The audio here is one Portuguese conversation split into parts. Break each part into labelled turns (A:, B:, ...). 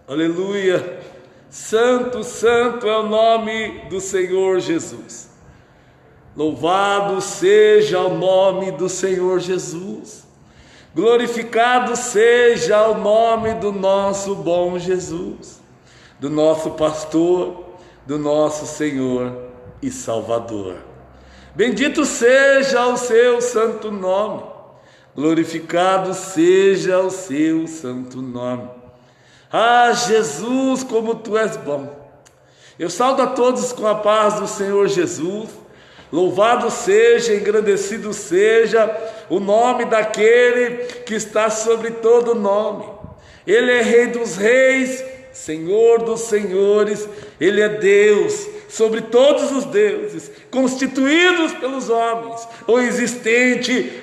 A: Aleluia! Santo, santo é o nome do Senhor Jesus. Louvado seja o nome do Senhor Jesus. Glorificado seja o nome do nosso bom Jesus, do nosso pastor, do nosso Senhor e Salvador. Bendito seja o seu santo nome. Glorificado seja o seu santo nome. Ah, Jesus, como tu és bom. Eu saúdo a todos com a paz do Senhor Jesus. Louvado seja, engrandecido seja o nome daquele que está sobre todo nome. Ele é Rei dos reis, Senhor dos senhores. Ele é Deus sobre todos os deuses, constituídos pelos homens, ou existente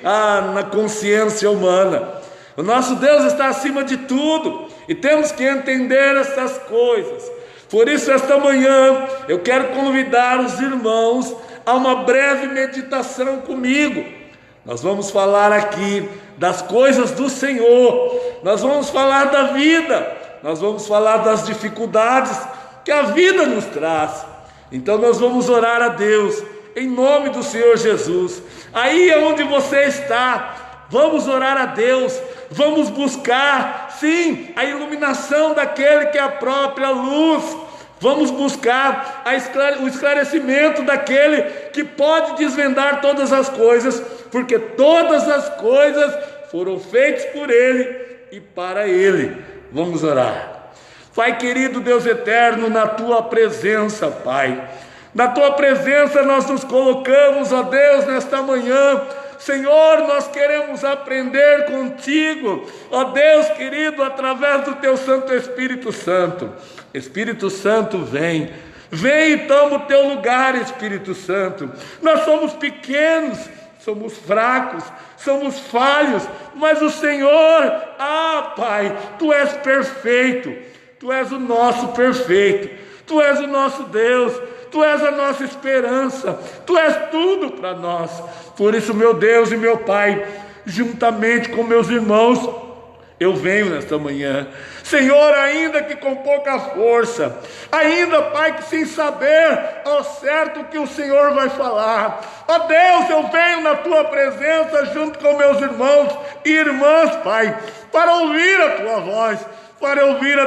A: na consciência humana. O nosso Deus está acima de tudo, e temos que entender essas coisas. Por isso, esta manhã, eu quero convidar os irmãos a uma breve meditação comigo. Nós vamos falar aqui das coisas do Senhor, nós vamos falar da vida, nós vamos falar das dificuldades que a vida nos traz. Então nós vamos orar a Deus, em nome do Senhor Jesus. Aí onde você está, vamos orar a Deus, vamos buscar, sim, a iluminação daquele que é a própria luz. Vamos buscar o esclarecimento daquele que pode desvendar todas as coisas, porque todas as coisas foram feitas por Ele e para Ele. Vamos orar. Pai querido, Deus eterno, na Tua presença, Pai, na Tua presença nós nos colocamos, ó Deus, nesta manhã. Senhor, nós queremos aprender contigo, ó Deus querido, através do Teu Santo Espírito Santo. Espírito Santo, vem e toma o Teu lugar, Espírito Santo. Nós somos pequenos, somos fracos, somos falhos, mas o Senhor, Pai, Tu és perfeito, Tu és o nosso perfeito, Tu és o nosso Deus, Tu és a nossa esperança, Tu és tudo para nós. Por isso, meu Deus e meu Pai, juntamente com meus irmãos, eu venho nesta manhã, Senhor, ainda que com pouca força, ainda, Pai, que sem saber ao certo o que o Senhor vai falar. Ó Deus, eu venho na Tua presença junto com meus irmãos e irmãs, Pai, para ouvir a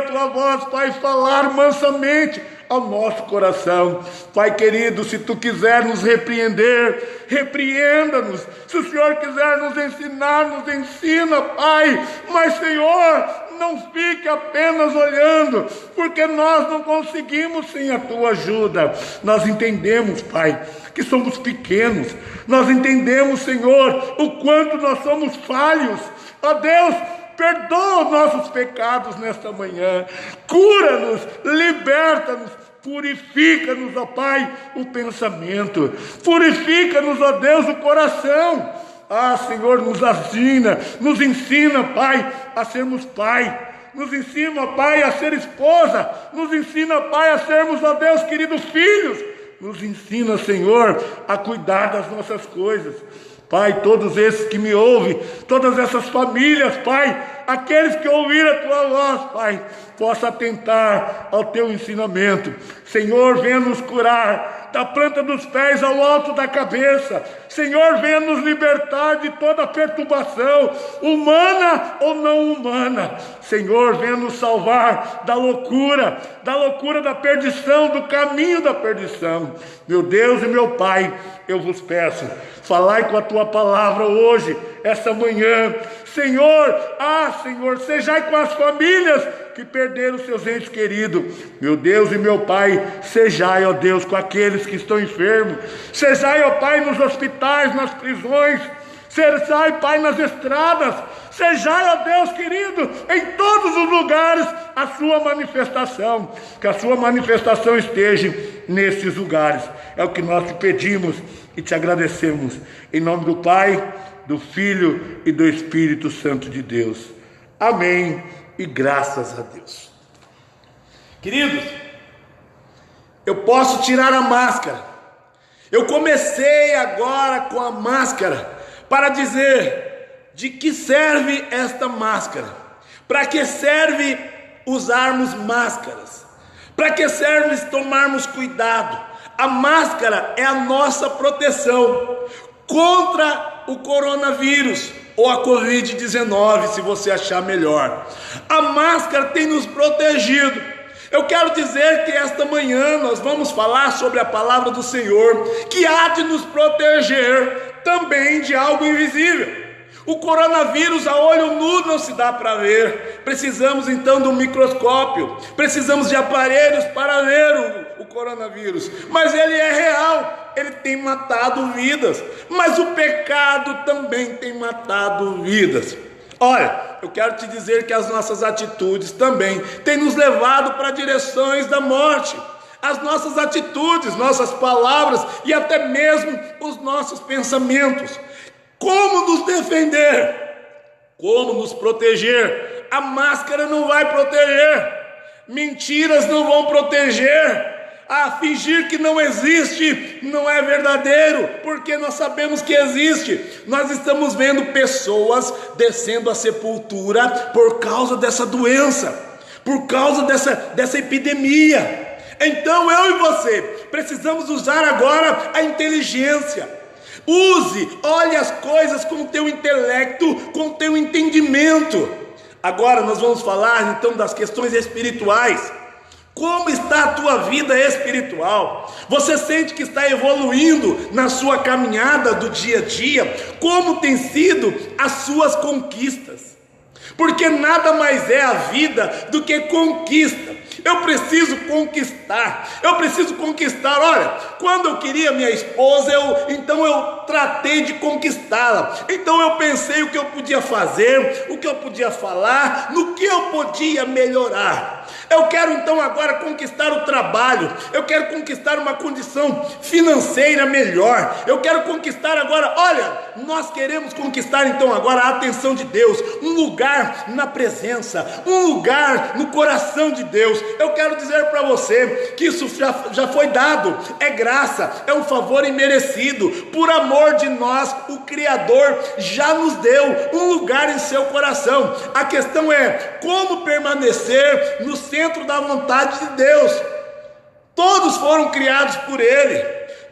A: Tua voz, Pai, falar mansamente ao nosso coração. Pai querido, se Tu quiser nos repreender, repreenda-nos. Se o Senhor quiser nos ensinar, nos ensina, Pai. Mas, Senhor, não fique apenas olhando, porque nós não conseguimos sem a Tua ajuda. Nós entendemos, Pai, que somos pequenos. Nós entendemos, Senhor, o quanto nós somos falhos. Ó Deus, perdoa os nossos pecados nesta manhã, cura-nos, liberta-nos, purifica-nos, ó Pai, o pensamento, purifica-nos, ó Deus, o coração. Senhor, nos ensina, Pai, a sermos pai, nos ensina, Pai, a ser esposa, nos ensina, Pai, a sermos, ó Deus querido, filhos, nos ensina, Senhor, a cuidar das nossas coisas. Pai, todos esses que me ouvem, todas essas famílias, Pai, aqueles que ouviram a Tua voz, Pai, possa atentar ao Teu ensinamento. Senhor, venha nos curar da planta dos pés ao alto da cabeça. Senhor, venha nos libertar de toda perturbação, humana ou não humana. Senhor, venha nos salvar da loucura da perdição, do caminho da perdição. Meu Deus e meu Pai, eu vos peço, falai com a Tua palavra hoje, essa manhã. Senhor, Senhor, sejai com as famílias que perderam seus entes queridos. Meu Deus e meu Pai, sejai, ó Deus, com aqueles que estão enfermos. Sejai, ó Pai, nos hospitais, nas prisões. Sejai, Pai, nas estradas. Sejai, ó Deus querido, em todos os lugares a Sua manifestação. Que a Sua manifestação esteja nesses lugares. É o que nós te pedimos e te agradecemos. Em nome do Pai, do Filho e do Espírito Santo de Deus. Amém e graças a Deus. Queridos, eu posso tirar a máscara. Eu comecei agora com a máscara para dizer de que serve esta máscara. Para que serve usarmos máscaras? Para que serve tomarmos cuidado? A máscara é a nossa proteção contra o coronavírus ou a Covid-19, se você achar melhor. A máscara tem nos protegido. Eu quero dizer que esta manhã nós vamos falar sobre a palavra do Senhor, que há de nos proteger também de algo invisível. O coronavírus a olho nu não se dá para ver. Precisamos então de um microscópio, precisamos de aparelhos para ver o coronavírus. Mas ele é real, ele tem matado vidas. Mas o pecado também tem matado vidas. Olha, eu quero te dizer que as nossas atitudes também têm nos levado para direções da morte. As nossas atitudes, nossas palavras e até mesmo os nossos pensamentos. Como nos defender? Como nos proteger? A máscara não vai proteger. Mentiras não vão proteger. Fingir que não existe não é verdadeiro, porque nós sabemos que existe. Nós estamos vendo pessoas descendo a sepultura por causa dessa doença, por causa dessa epidemia. Então eu e você precisamos usar agora a inteligência. Olhe as coisas com o teu intelecto, com o teu entendimento. Agora nós vamos falar então das questões espirituais. Como está a tua vida espiritual? Você sente que está evoluindo na sua caminhada do dia a dia? Como tem sido as suas conquistas? Porque nada mais é a vida do que conquista. Eu preciso conquistar. Olha, quando eu queria minha esposa, então eu tratei de conquistá-la. Então eu pensei o que eu podia fazer, o que eu podia falar, no que eu podia melhorar. Eu quero então agora conquistar o trabalho. Eu quero conquistar uma condição financeira melhor. Eu quero conquistar agora, olha, nós queremos conquistar então agora a atenção de Deus, um lugar na presença, um lugar no coração de Deus. Eu quero dizer para você que isso já foi dado, é graça, é um favor imerecido. Por amor de nós, o Criador já nos deu um lugar em seu coração. A questão é como permanecer no centro da vontade de Deus. Todos foram criados por Ele,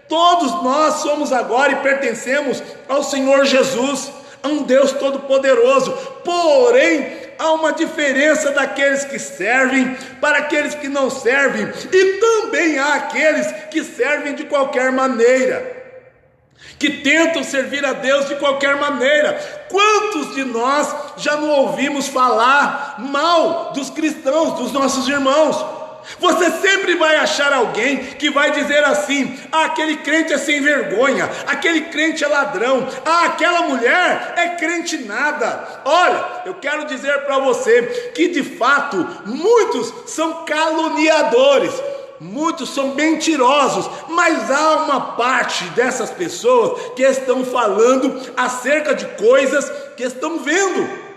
A: todos nós somos agora e pertencemos ao Senhor Jesus, a um Deus todo-poderoso. Porém, há uma diferença daqueles que servem para aqueles que não servem, e também há aqueles que servem de qualquer maneira, que tentam servir a Deus de qualquer maneira. Quantos de nós já não ouvimos falar mal dos cristãos, dos nossos irmãos? Você sempre vai achar alguém que vai dizer assim: aquele crente é sem vergonha, aquele crente é ladrão, aquela mulher é crente nada. Olha, eu quero dizer para você que de fato muitos são caluniadores, muitos são mentirosos, mas há uma parte dessas pessoas que estão falando acerca de coisas que estão vendo.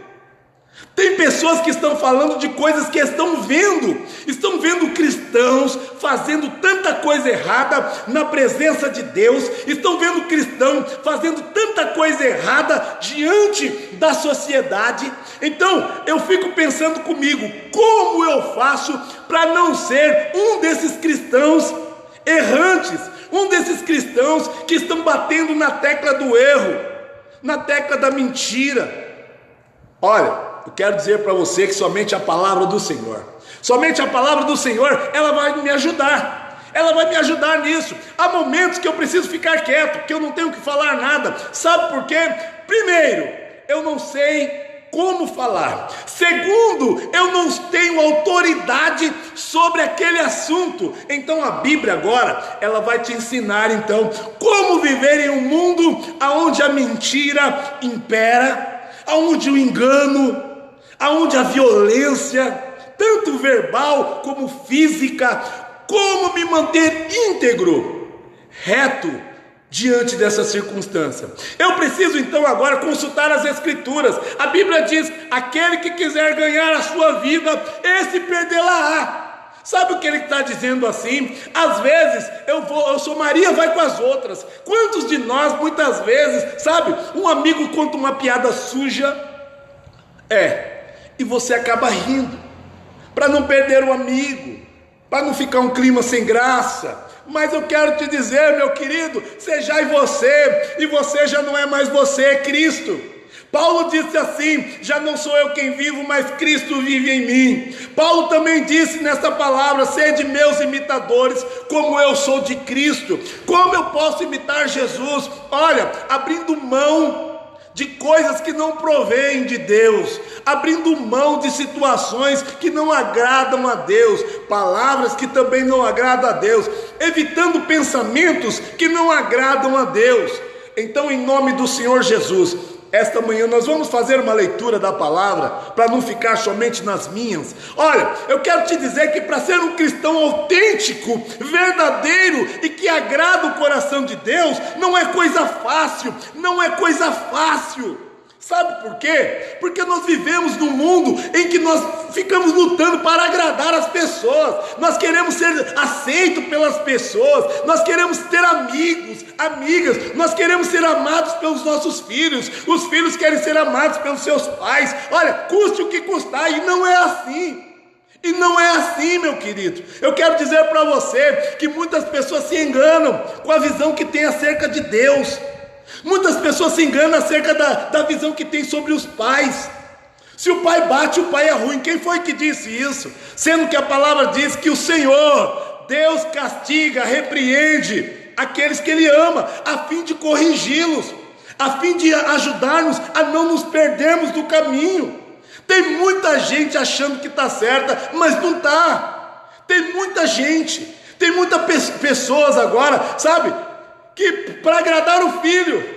A: Tem pessoas que estão falando de coisas que estão vendo cristãos fazendo tanta coisa errada na presença de Deus, estão vendo cristãos fazendo tanta coisa errada diante da sociedade. Então eu fico pensando comigo, como eu faço para não ser um desses cristãos errantes, um desses cristãos que estão batendo na tecla do erro, na tecla da mentira? Olha, eu quero dizer para você que somente a palavra do Senhor, ela vai me ajudar. Ela vai me ajudar nisso. Há momentos que eu preciso ficar quieto, que eu não tenho que falar nada. Sabe por quê? Primeiro, eu não sei como falar. Segundo, eu não tenho autoridade sobre aquele assunto. Então a Bíblia agora, ela vai te ensinar então como viver em um mundo onde a mentira impera, onde o engano, onde a violência, tanto verbal como física, como me manter íntegro, reto, diante dessa circunstância. Eu preciso então agora consultar as Escrituras. A Bíblia diz: aquele que quiser ganhar a sua vida, esse perdê-la-á. Sabe o que ele está dizendo assim? Às vezes eu sou Maria, vai com as outras. Quantos de nós, muitas vezes, sabe, um amigo conta uma piada suja, e você acaba rindo. para não perder o amigo, para não ficar um clima sem graça. Mas eu quero te dizer, meu querido, sejai você, e você já não é mais você, é Cristo. Paulo disse assim: já não sou eu quem vivo, mas Cristo vive em mim. Paulo também disse nessa palavra: sede meus imitadores, como eu sou de Cristo. Como eu posso imitar Jesus? Olha, abrindo mão de coisas que não provêm de Deus, abrindo mão de situações que não agradam a Deus, palavras que também não agradam a Deus, evitando pensamentos que não agradam a Deus. Então, em nome do Senhor Jesus, esta manhã nós vamos fazer uma leitura da palavra, para não ficar somente nas minhas. Olha, eu quero te dizer que para ser um cristão autêntico, verdadeiro e que agrada o coração de Deus, não é coisa fácil, não é coisa fácil. Sabe por quê? Porque nós vivemos num mundo em que nós ficamos lutando para agradar as pessoas. Nós queremos ser aceitos pelas pessoas. Nós queremos ter amigos, amigas. Nós queremos ser amados pelos nossos filhos. Os filhos querem ser amados pelos seus pais. Olha, custe o que custar, e não é assim. E não é assim, meu querido. Eu quero dizer para você que muitas pessoas se enganam com a visão que tem acerca de Deus. Muitas pessoas se enganam acerca da visão que tem sobre os pais. Se o pai bate, o pai é ruim. Quem foi que disse isso? Sendo que a palavra diz que o Senhor, Deus, castiga, repreende aqueles que Ele ama, a fim de corrigi-los, a fim de ajudar-nos a não nos perdermos do caminho. Tem muita gente achando que está certa, mas não está. Tem muita gente, tem muitas pessoas agora, sabe, que para agradar o filho,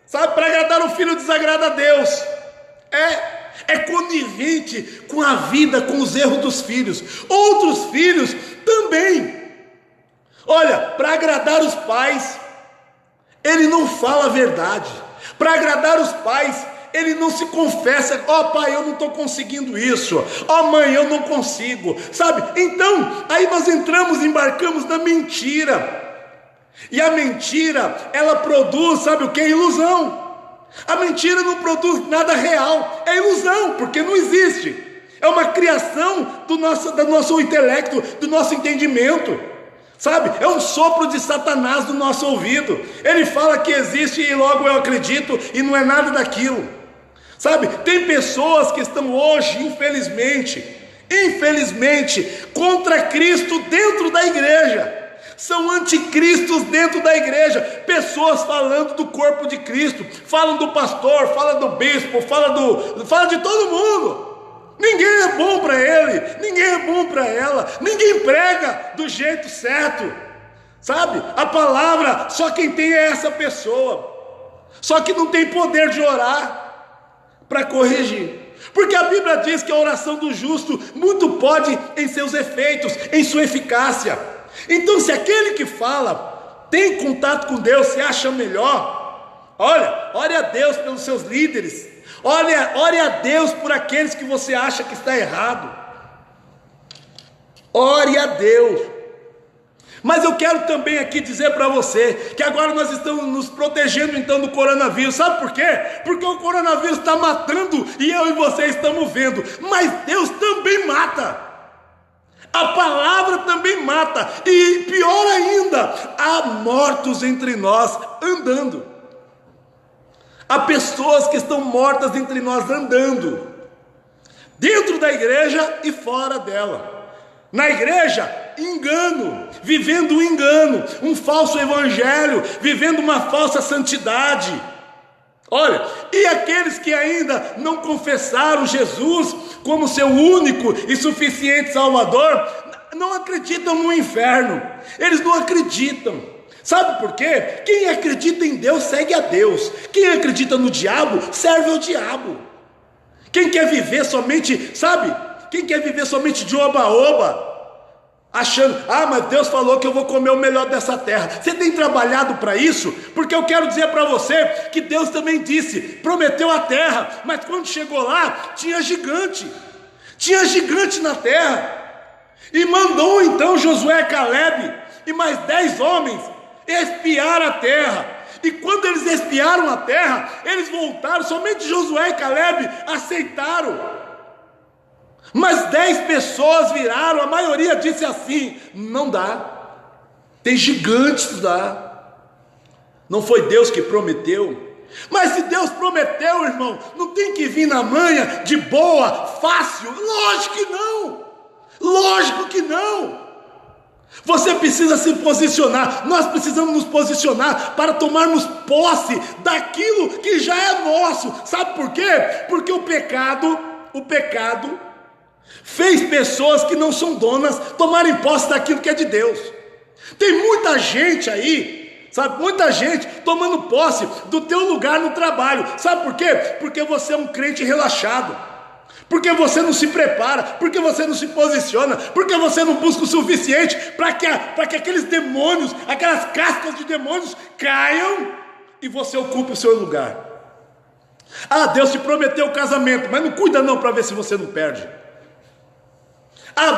A: sabe, para agradar o filho desagrada a Deus. É conivente com a vida, com os erros dos filhos. Outros filhos também. Olha, para agradar os pais, ele não fala a verdade. Para agradar os pais, ele não se confessa. Ó pai, eu não estou conseguindo isso. Ó mãe, eu não consigo. Sabe, então, aí nós embarcamos na mentira. E a mentira, ela produz, sabe o que? Ilusão. A mentira não produz nada real, é ilusão, porque não existe. É uma criação do nosso intelecto, do nosso entendimento, sabe? É um sopro de Satanás no nosso ouvido. Ele fala que existe e logo eu acredito, e não é nada daquilo, sabe? Tem pessoas que estão hoje, infelizmente, contra Cristo dentro da igreja. São anticristos dentro da igreja, pessoas falando do corpo de Cristo, falam do pastor, falam do bispo, falam de todo mundo. Ninguém é bom para ele, ninguém é bom para ela, ninguém prega do jeito certo, sabe? A palavra, só quem tem é essa pessoa, só que não tem poder de orar para corrigir. Porque a Bíblia diz que a oração do justo muito pode em seus efeitos, em sua eficácia. Então, se aquele que fala tem contato com Deus, se acha melhor, ore a Deus pelos seus líderes, ore a Deus por aqueles que você acha que está errado, ore a Deus. Mas eu quero também aqui dizer para você, que agora nós estamos nos protegendo então do coronavírus. Sabe por quê? Porque o coronavírus está matando, e eu e você estamos vendo, mas Deus também mata. A palavra também mata, e pior ainda, há mortos entre nós andando. Há pessoas que estão mortas entre nós andando, dentro da igreja e fora dela. Na igreja, engano, vivendo um engano, um falso evangelho, vivendo uma falsa santidade. Olha, e aqueles que ainda não confessaram Jesus como seu único e suficiente Salvador, não acreditam no inferno. Eles não acreditam. Sabe por quê? Quem acredita em Deus segue a Deus. Quem acredita no diabo serve ao diabo. Quem quer viver somente, sabe? Quem quer viver somente de oba-oba, achando, mas Deus falou que eu vou comer o melhor dessa terra. Você tem trabalhado para isso? Porque eu quero dizer para você que Deus também disse, prometeu a terra, mas quando chegou lá, tinha gigante na terra, e mandou então Josué, Caleb e mais 10 homens espiar a terra. E quando eles espiaram a terra, eles voltaram, somente Josué e Caleb aceitaram. Mas 10 pessoas pessoas viraram, a maioria disse assim: não dá. Tem gigantes lá. Não foi Deus que prometeu? Mas se Deus prometeu, irmão, não tem que vir na manha, de boa, fácil? Lógico que não. Lógico que não. Você precisa se posicionar. Nós precisamos nos posicionar para tomarmos posse daquilo que já é nosso. Sabe por quê? Porque o pecado fez pessoas que não são donas tomarem posse daquilo que é de Deus. Tem muita gente aí, sabe, muita gente tomando posse do teu lugar no trabalho. Sabe por quê? Porque você é um crente relaxado, porque você não se prepara, porque você não se posiciona, porque você não busca o suficiente para que aqueles demônios, aquelas cascas de demônios caiam e você ocupe o seu lugar. Ah, Deus te prometeu o casamento, mas não cuida não para ver se você não perde. Ah,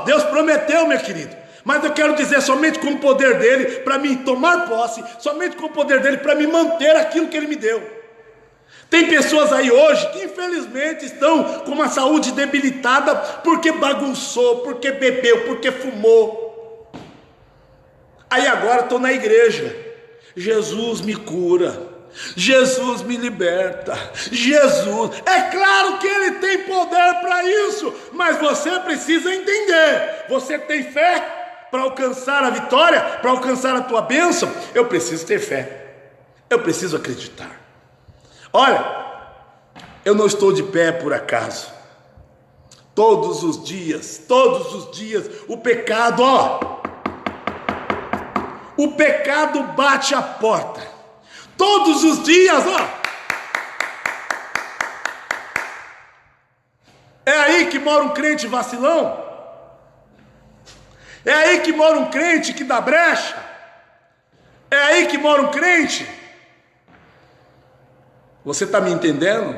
A: Deus prometeu, meu querido, mas eu quero dizer, somente com o poder dele para mim tomar posse, somente com o poder dele para me manter aquilo que ele me deu. Tem pessoas aí hoje que infelizmente estão com uma saúde debilitada porque bagunçou, porque bebeu, porque fumou. Aí agora estou na igreja. Jesus me cura, Jesus me liberta, Jesus, é claro que ele tem poder para isso, mas você precisa entender. Você tem fé para alcançar a vitória, para alcançar a tua bênção? Eu preciso ter fé, eu preciso acreditar. Olha, eu não estou de pé por acaso. Todos os dias, o pecado, o pecado bate a porta. Todos os dias, é aí que mora um crente vacilão? É aí que mora um crente que dá brecha? É aí que mora um crente? Você está me entendendo?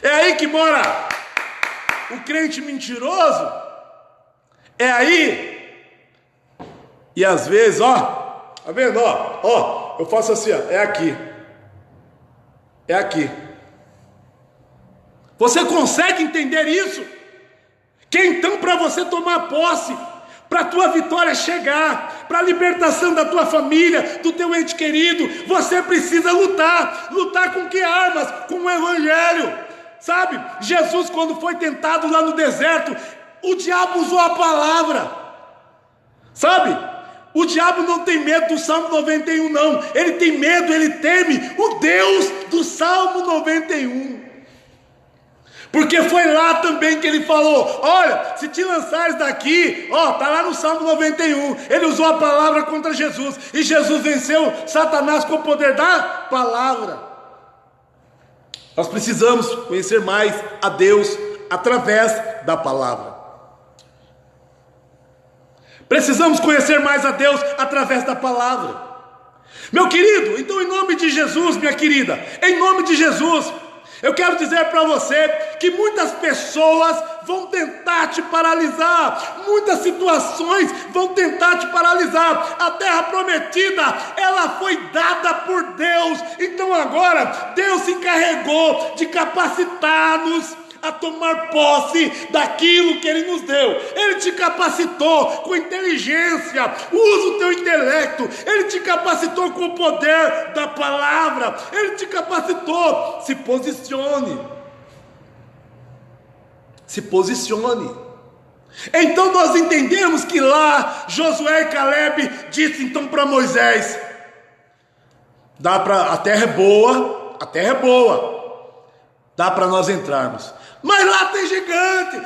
A: É aí que mora o crente mentiroso? É aí? E às vezes, tá vendo? Eu faço assim, é aqui. É aqui. Você consegue entender isso? Que então, para você tomar posse, para a tua vitória chegar, para a libertação da tua família, do teu ente querido, você precisa lutar. Lutar com que armas? Com o evangelho. Sabe, Jesus, quando foi tentado lá no deserto, o diabo usou a palavra. Sabe, o diabo não tem medo do Salmo 91 não. Ele tem medo, ele teme o Deus do Salmo 91. Porque foi lá também que ele falou: olha, se te lançares daqui, está lá no Salmo 91, ele usou a palavra contra Jesus, e Jesus venceu Satanás com o poder da palavra. Nós precisamos conhecer mais a Deus através da palavra. Precisamos conhecer mais a Deus através da palavra. Meu querido, então em nome de Jesus, minha querida, em nome de Jesus, eu quero dizer para você que muitas pessoas vão tentar te paralisar, muitas situações vão tentar te paralisar. A terra prometida, ela foi dada por Deus, então agora Deus se encarregou de capacitar-nos a tomar posse daquilo que Ele nos deu. Ele te capacitou com inteligência, usa o teu intelecto. Ele te capacitou com o poder da palavra. Ele te capacitou. Se posicione. Se posicione. Então nós entendemos que lá Josué e Caleb disse então para Moisés: a terra é boa, dá para nós entrarmos. Mas lá tem gigante.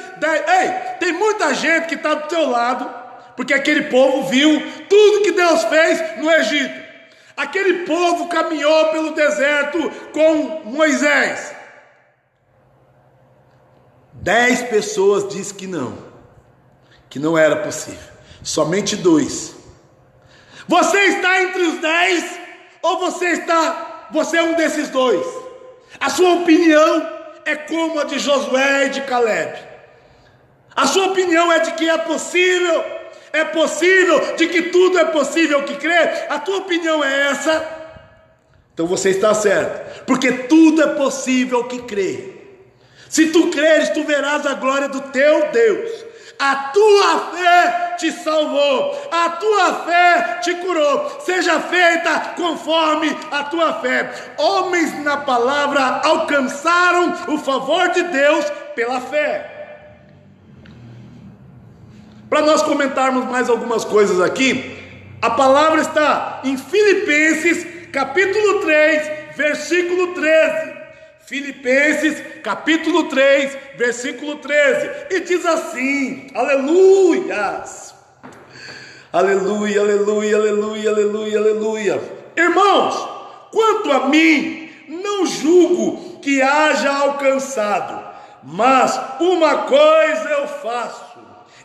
A: Tem muita gente que está do teu lado, porque aquele povo viu tudo que Deus fez no Egito. Aquele povo caminhou pelo deserto com Moisés. 10 pessoas dizem que não era possível. Somente 2. Você está entre os 10 ou você é um desses 2? A sua opinião é como a de Josué e de Caleb. A sua opinião é de que é possível, de que tudo é possível que crê. A tua opinião é essa? Então você está certo, porque tudo é possível que crê.
B: Se tu creres, tu verás a glória do teu Deus. A tua fé te salvou, a tua fé te curou, seja feita conforme a tua fé. Homens na palavra alcançaram o favor de Deus pela fé. Para nós comentarmos mais algumas coisas aqui, a palavra está em Filipenses capítulo 3, versículo 13. Filipenses capítulo 3, versículo 13, e diz assim, aleluias, aleluia, aleluia, aleluia, aleluia, aleluia. Irmãos, quanto a mim, não julgo que haja alcançado, mas uma coisa eu faço,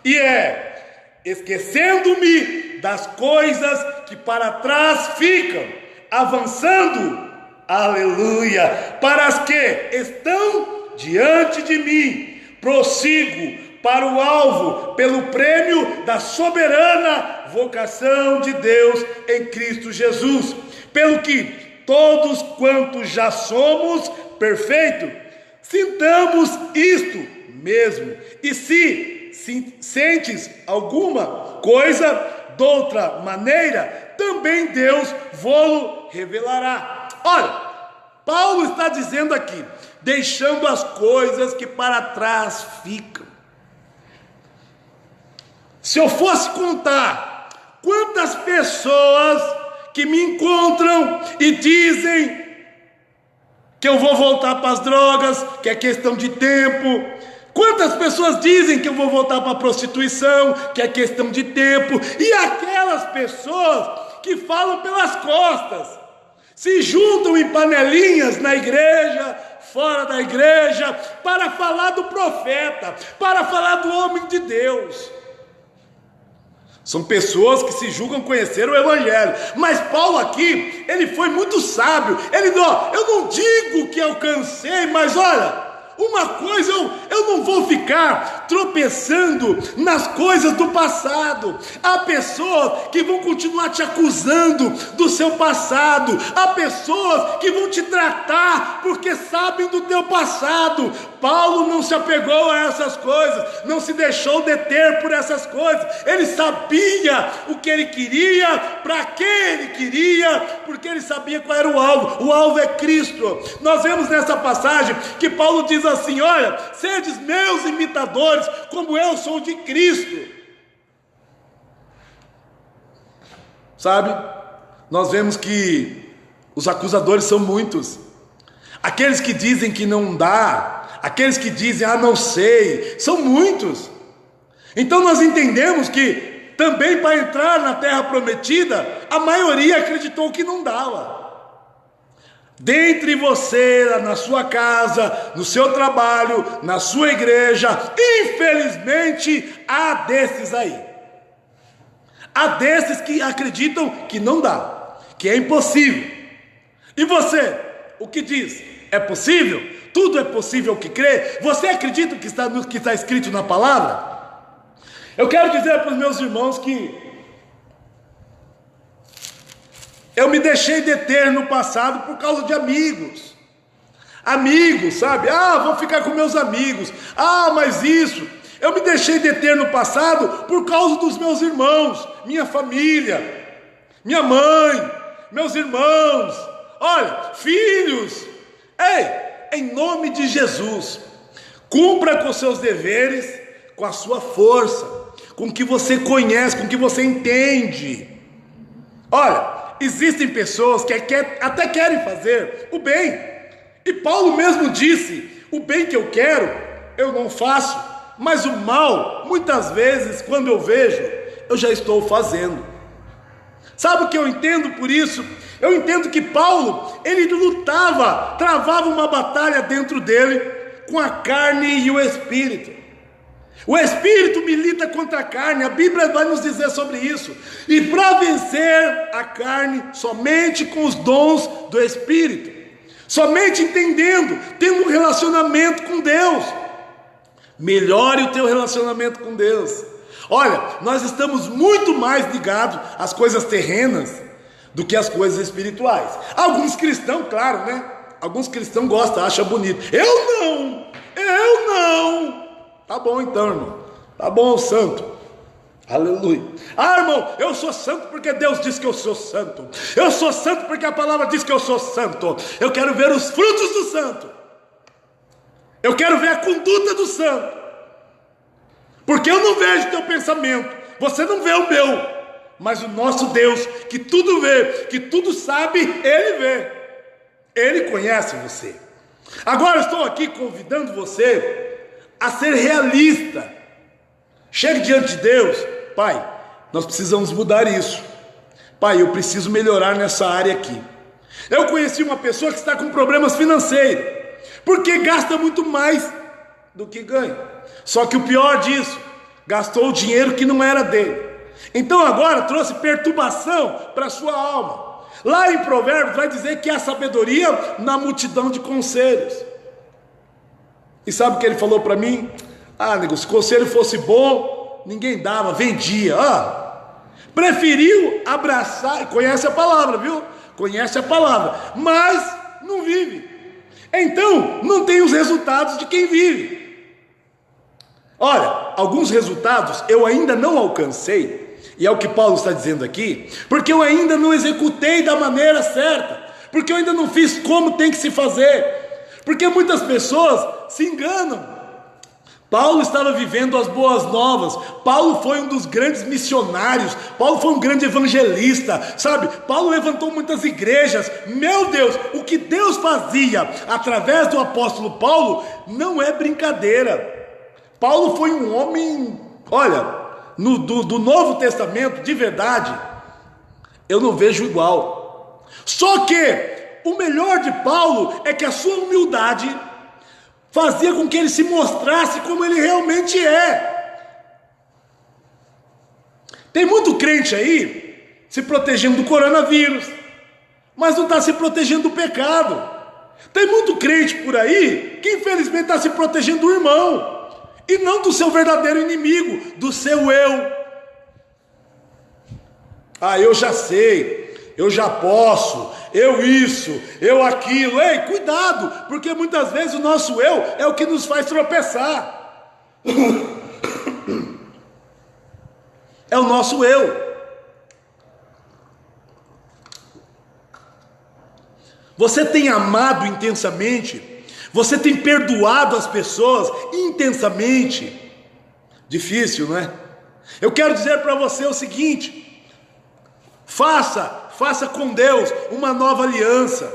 B: e é, esquecendo-me das coisas que para trás ficam, avançando, aleluia, para as que estão diante de mim, prossigo para o alvo, pelo prêmio da soberana vocação de Deus em Cristo Jesus, pelo que todos quantos já somos perfeitos, sintamos isto mesmo, e se sentes alguma coisa de outra maneira, também Deus vô-lo revelará. Olha, Paulo está dizendo aqui, deixando as coisas que para trás ficam. Se eu fosse contar quantas pessoas que me encontram e dizem que eu vou voltar para as drogas, que é questão de tempo. Quantas pessoas dizem que eu vou voltar para a prostituição, que é questão de tempo. E aquelas pessoas que falam pelas costas, se juntam em panelinhas na igreja, fora da igreja, para falar do profeta, para falar do homem de Deus. São pessoas que se julgam conhecer o evangelho. Mas Paulo aqui, ele foi muito sábio. Ele disse, eu não digo que alcancei, mas olha, uma coisa, eu não vou ficar tropeçando nas coisas do passado. Há pessoas que vão continuar te acusando do seu passado. Há pessoas que vão te tratar porque sabem do teu passado. Paulo não se apegou a essas coisas, não se deixou deter por essas coisas. Ele sabia o que ele queria, para que ele queria, porque ele sabia qual era o alvo. O alvo é Cristo. Nós vemos nessa passagem que Paulo diz assim, olha, sedes meus imitadores, como eu sou de Cristo. Sabe, nós vemos que os acusadores são muitos. Aqueles que dizem que não dá, aqueles que dizem, não sei, são muitos. Então nós entendemos que também para entrar na terra prometida, a maioria acreditou que não dava. Dentre você, na sua casa, no seu trabalho, na sua igreja, infelizmente há desses aí. Há desses que acreditam que não dá, que é impossível. E você, o que diz? É possível? Tudo é possível que crê? Você acredita que está escrito na palavra? Eu quero dizer para os meus irmãos que eu me deixei deter no passado por causa de amigos. Amigos, sabe? Vou ficar com meus amigos. Mas isso. Eu me deixei deter no passado por causa dos meus irmãos, minha família, minha mãe, meus irmãos. Olha, filhos. Ei, em nome de Jesus, cumpra com seus deveres, com a sua força, com o que você conhece, com o que você entende. Olha, existem pessoas que até querem fazer o bem, e Paulo mesmo disse, o bem que eu quero, eu não faço, mas o mal, muitas vezes, quando eu vejo, eu já estou fazendo. Sabe o que eu entendo por isso? Eu entendo que Paulo, ele lutava, travava uma batalha dentro dele, com a carne e o espírito. O espírito milita contra a carne, a Bíblia vai nos dizer sobre isso. E para vencer a carne, somente com os dons do espírito, somente entendendo, tendo um relacionamento com Deus. Melhore o teu relacionamento com Deus. Olha, nós estamos muito mais ligados às coisas terrenas do que às coisas espirituais. Alguns cristãos, claro, né? Alguns cristãos gostam, acham bonito. Eu não. Eu não. Tá bom então, irmão. Tá bom, santo. Aleluia. Ah, irmão, eu sou santo porque Deus diz que eu sou santo. Eu sou santo porque a palavra diz que eu sou santo. Eu quero ver os frutos do santo. Eu quero ver a conduta do santo. Porque eu não vejo teu pensamento. Você não vê o meu. Mas o nosso Deus, que tudo vê, que tudo sabe, Ele vê. Ele conhece você. Agora estou aqui convidando você a ser realista. Chegue diante de Deus. Pai, nós precisamos mudar isso. Pai, eu preciso melhorar nessa área aqui. Eu conheci uma pessoa que está com problemas financeiros, porque gasta muito mais do que ganha. Só que o pior disso, gastou o dinheiro que não era dele. Então agora trouxe perturbação para a sua alma. Lá em Provérbios vai dizer que há sabedoria na multidão de conselhos. E sabe o que ele falou para mim? Ah, nego, se o conselho fosse bom, ninguém dava, vendia. Preferiu abraçar, conhece a palavra, viu? Conhece a palavra, mas não vive. Então, não tem os resultados de quem vive. Olha, alguns resultados eu ainda não alcancei, e é o que Paulo está dizendo aqui, porque eu ainda não executei da maneira certa, porque eu ainda não fiz como tem que se fazer, porque muitas pessoas se enganam. Paulo estava vivendo as boas novas. Paulo foi um dos grandes missionários. Paulo foi um grande evangelista, sabe? Paulo levantou muitas igrejas. Meu Deus, o que Deus fazia através do apóstolo Paulo não é brincadeira. Paulo foi um homem, olha, do Novo Testamento, de verdade, eu não vejo igual. Só que o melhor de Paulo é que a sua humildade fazia com que ele se mostrasse como ele realmente é. Tem muito crente aí se protegendo do coronavírus, mas não está se protegendo do pecado. Tem muito crente por aí que infelizmente está se protegendo do irmão, e não do seu verdadeiro inimigo, do seu eu. Ah, eu já sei, eu já posso, eu isso, eu aquilo. Ei, cuidado, porque muitas vezes o nosso eu é o que nos faz tropeçar. É o nosso eu. Você tem amado intensamente? Você tem perdoado as pessoas intensamente? Difícil, não é? Eu quero dizer para você o seguinte: faça com Deus uma nova aliança,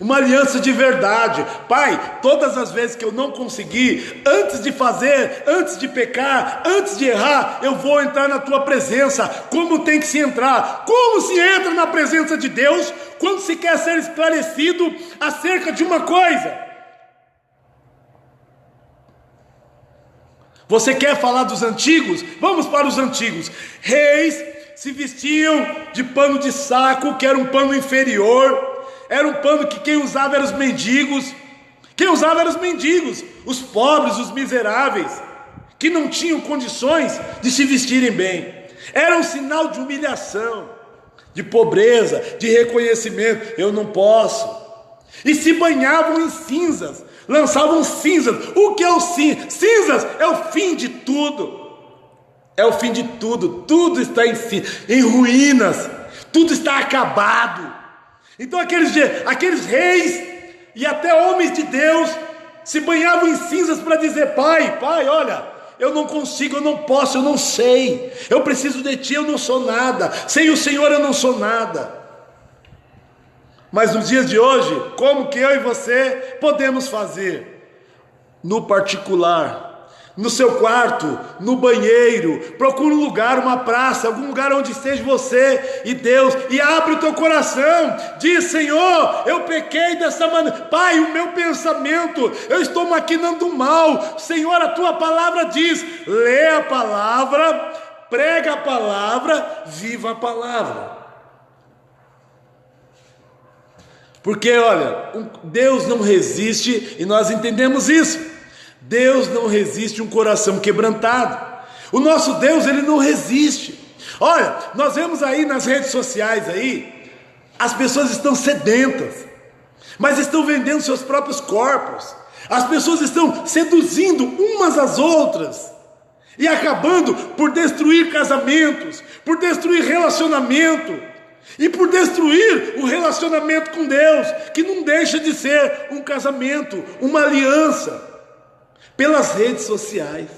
B: uma aliança de verdade. Pai, todas as vezes que eu não conseguir, antes de fazer, antes de pecar, antes de errar, eu vou entrar na tua presença. Como tem que se entrar? Como se entra na presença de Deus quando se quer ser esclarecido acerca de uma coisa? Você quer falar dos antigos? Vamos para os antigos. Reis se vestiam de pano de saco, que era um pano inferior. Era um pano que quem usava eram os mendigos. Quem usava eram os mendigos, os pobres, os miseráveis, que não tinham condições de se vestirem bem. Era um sinal de humilhação, de pobreza, de reconhecimento. Eu não posso. E se banhavam em cinzas, lançavam cinzas. O que é o cinza? Cinzas é o fim de tudo. É o fim de tudo. Tudo está em ruínas. Tudo está acabado. Então aqueles reis e até homens de Deus se banhavam em cinzas para dizer: Pai, olha, eu não consigo, eu não posso, eu não sei. Eu preciso de Ti, eu não sou nada. Sem o Senhor eu não sou nada. Mas nos dias de hoje, como que eu e você podemos fazer? No particular, no seu quarto, no banheiro, procura um lugar, uma praça, algum lugar onde esteja você e Deus, e abre o teu coração, diz: Senhor, eu pequei dessa maneira, Pai, o meu pensamento, eu estou maquinando mal. Senhor, a tua palavra diz: lê a palavra, prega a palavra, viva a palavra. Porque olha, Deus não resiste, e nós entendemos isso. Deus não resiste um coração quebrantado. O nosso Deus, Ele não resiste. Olha, nós vemos aí nas redes sociais aí, as pessoas estão sedentas, mas estão vendendo seus próprios corpos. As pessoas estão seduzindo umas às outras e acabando por destruir casamentos, por destruir relacionamento e por destruir o relacionamento com Deus, que não deixa de ser um casamento, uma aliança, pelas redes sociais.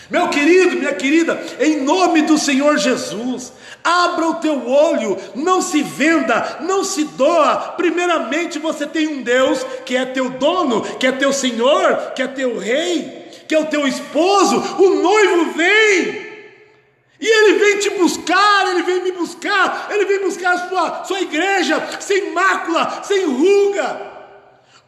B: Meu querido, minha querida, em nome do Senhor Jesus, abra o teu olho, não se venda, não se doa. Primeiramente você tem um Deus que é teu dono, que é teu Senhor, que é teu rei, que é o teu esposo. O noivo vem, e ele vem te buscar, ele vem me buscar, ele vem buscar a sua igreja, sem mácula, sem ruga,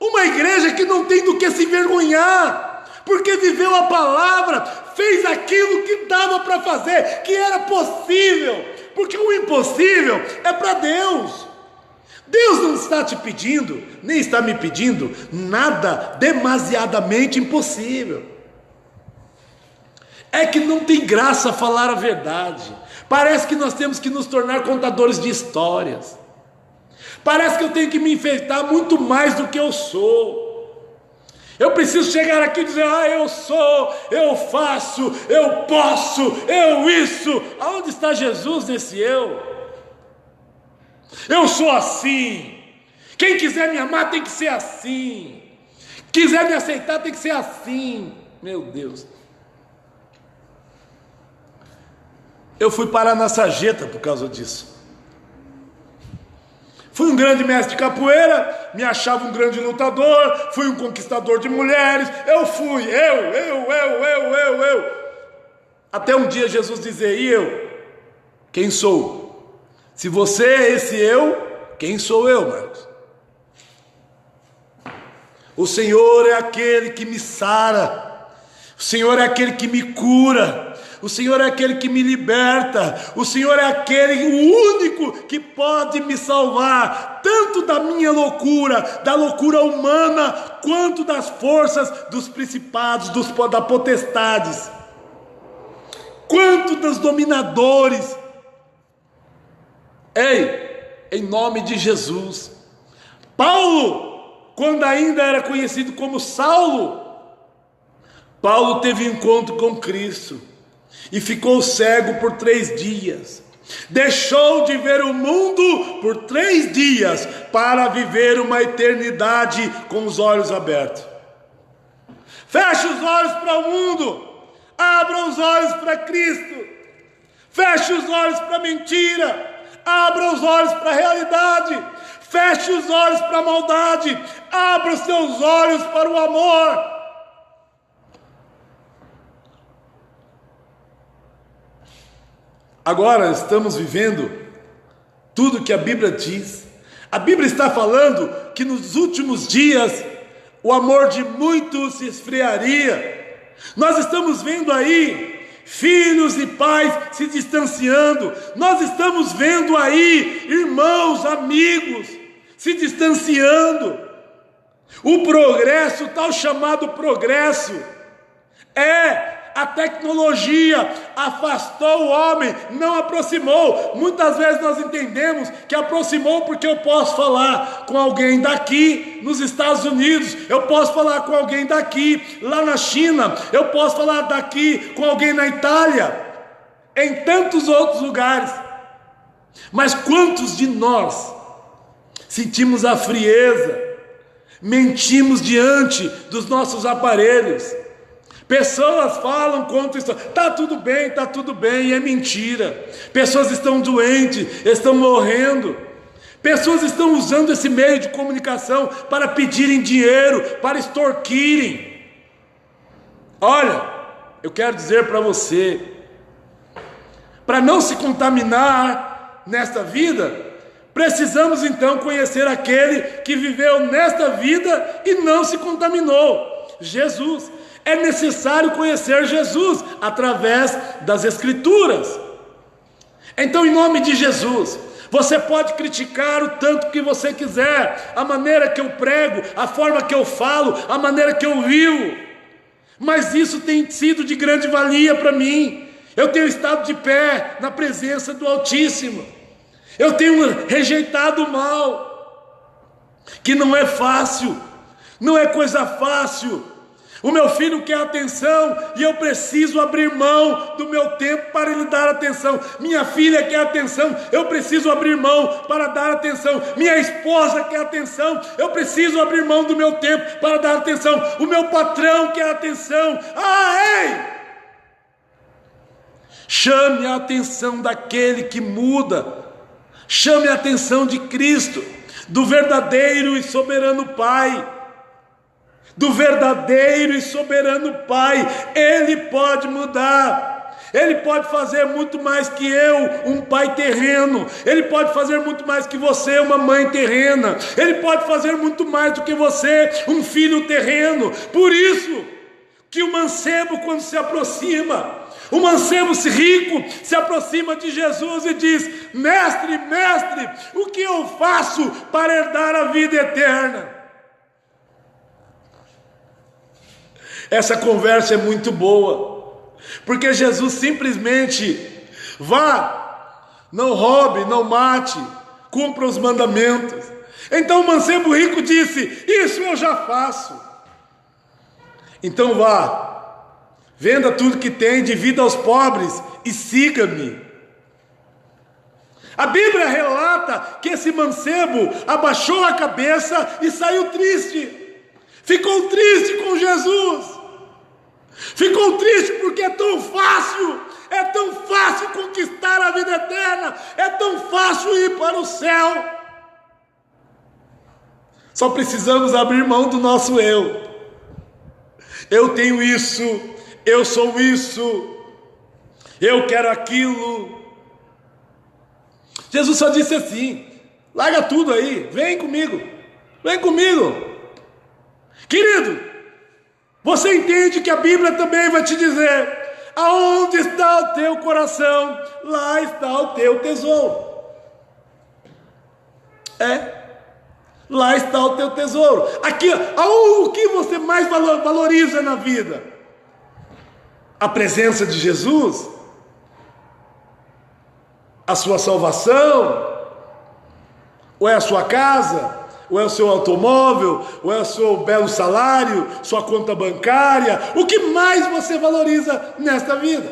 B: uma igreja que não tem do que se envergonhar, porque viveu a palavra, fez aquilo que dava para fazer, que era possível, porque o impossível é para Deus. Deus não está te pedindo, nem está me pedindo nada demasiadamente impossível. É que não tem graça falar a verdade. Parece que nós temos que nos tornar contadores de histórias. Parece que eu tenho que me enfeitar muito mais do que eu sou. Eu preciso chegar aqui e dizer: eu sou, eu faço, eu posso, eu isso. Aonde está Jesus nesse eu? Eu sou assim. Quem quiser me amar tem que ser assim. Quiser me aceitar tem que ser assim. Meu Deus. Eu fui parar na sarjeta por causa disso. Fui um grande mestre de capoeira, me achava um grande lutador, fui um conquistador de mulheres, eu fui, eu. Até um dia Jesus dizer: e eu? Quem sou? Se você é esse eu, quem sou eu, Marcos? O Senhor é aquele que me sara, o Senhor é aquele que me cura, o Senhor é aquele que me liberta, o Senhor é aquele, o único que pode me salvar, tanto da minha loucura, da loucura humana, quanto das forças dos principados, da potestades, quanto dos dominadores. Ei, em nome de Jesus. Paulo, quando ainda era conhecido como Saulo, Paulo teve encontro com Cristo e ficou cego por 3 dias. Deixou de ver o mundo por 3 dias para viver uma eternidade com os olhos abertos. Feche os olhos para o mundo, abra os olhos para Cristo. Feche os olhos para a mentira, abra os olhos para a realidade. Feche os olhos para a maldade, abra os seus olhos para o amor. Agora estamos vivendo tudo que a Bíblia diz. A Bíblia está falando que nos últimos dias o amor de muitos se esfriaria. Nós estamos vendo aí filhos e pais se distanciando. Nós estamos vendo aí irmãos, amigos se distanciando. O progresso, tal chamado progresso, a tecnologia afastou o homem, não aproximou. Muitas vezes nós entendemos que aproximou porque eu posso falar com alguém daqui nos Estados Unidos, eu posso falar com alguém daqui lá na China, eu posso falar daqui com alguém na Itália, em tantos outros lugares. Mas quantos de nós sentimos a frieza, mentimos diante dos nossos aparelhos? Pessoas falam contra isso, está tudo bem, e é mentira. Pessoas estão doentes, estão morrendo. Pessoas estão usando esse meio de comunicação para pedirem dinheiro, para extorquirem. Olha, eu quero dizer para você, para não se contaminar nesta vida, precisamos então conhecer aquele que viveu nesta vida e não se contaminou, Jesus. É necessário conhecer Jesus através das Escrituras. Então, em nome de Jesus, você pode criticar o tanto que você quiser, a maneira que eu prego, a forma que eu falo, a maneira que eu vivo, mas isso tem sido de grande valia para mim. Eu tenho estado de pé na presença do Altíssimo. Eu tenho rejeitado o mal, que não é fácil. Não é coisa fácil. O meu filho quer atenção e eu preciso abrir mão do meu tempo para lhe dar atenção. Minha filha quer atenção, eu preciso abrir mão para dar atenção. Minha esposa quer atenção, eu preciso abrir mão do meu tempo para dar atenção. O meu patrão quer atenção. Ei! Chame a atenção daquele que muda. Chame a atenção de Cristo, do verdadeiro e soberano Pai. Do verdadeiro e soberano Pai. Ele pode mudar. Ele pode fazer muito mais que eu, um pai terreno. Ele pode fazer muito mais que você, uma mãe terrena. Ele pode fazer muito mais do que você, um filho terreno. Por isso que o mancebo, quando se aproxima, o mancebo rico se aproxima de Jesus e diz: mestre, mestre, o que eu faço para herdar a vida eterna? Essa conversa é muito boa, porque Jesus simplesmente: vá, não roube, não mate, cumpra os mandamentos. Então o mancebo rico disse: isso eu já faço. Então vá, venda tudo que tem, divida aos pobres e siga-me. A Bíblia relata que esse mancebo abaixou a cabeça e saiu triste. Ficou triste com Jesus. Ficou triste porque é tão fácil conquistar a vida eterna, é tão fácil ir para o céu. Só precisamos abrir mão do nosso eu. Eu tenho isso, eu sou isso, eu quero aquilo. Jesus só disse assim: larga tudo aí, vem comigo, vem comigo. Querido, você entende que a Bíblia também vai te dizer: aonde está o teu coração, lá está o teu tesouro. Lá está o teu tesouro. Aqui, o que você mais valoriza na vida? A presença de Jesus? A sua salvação? Ou é a sua casa? Ou é o seu automóvel? Ou é o seu belo salário? Sua conta bancária? O que mais você valoriza nesta vida?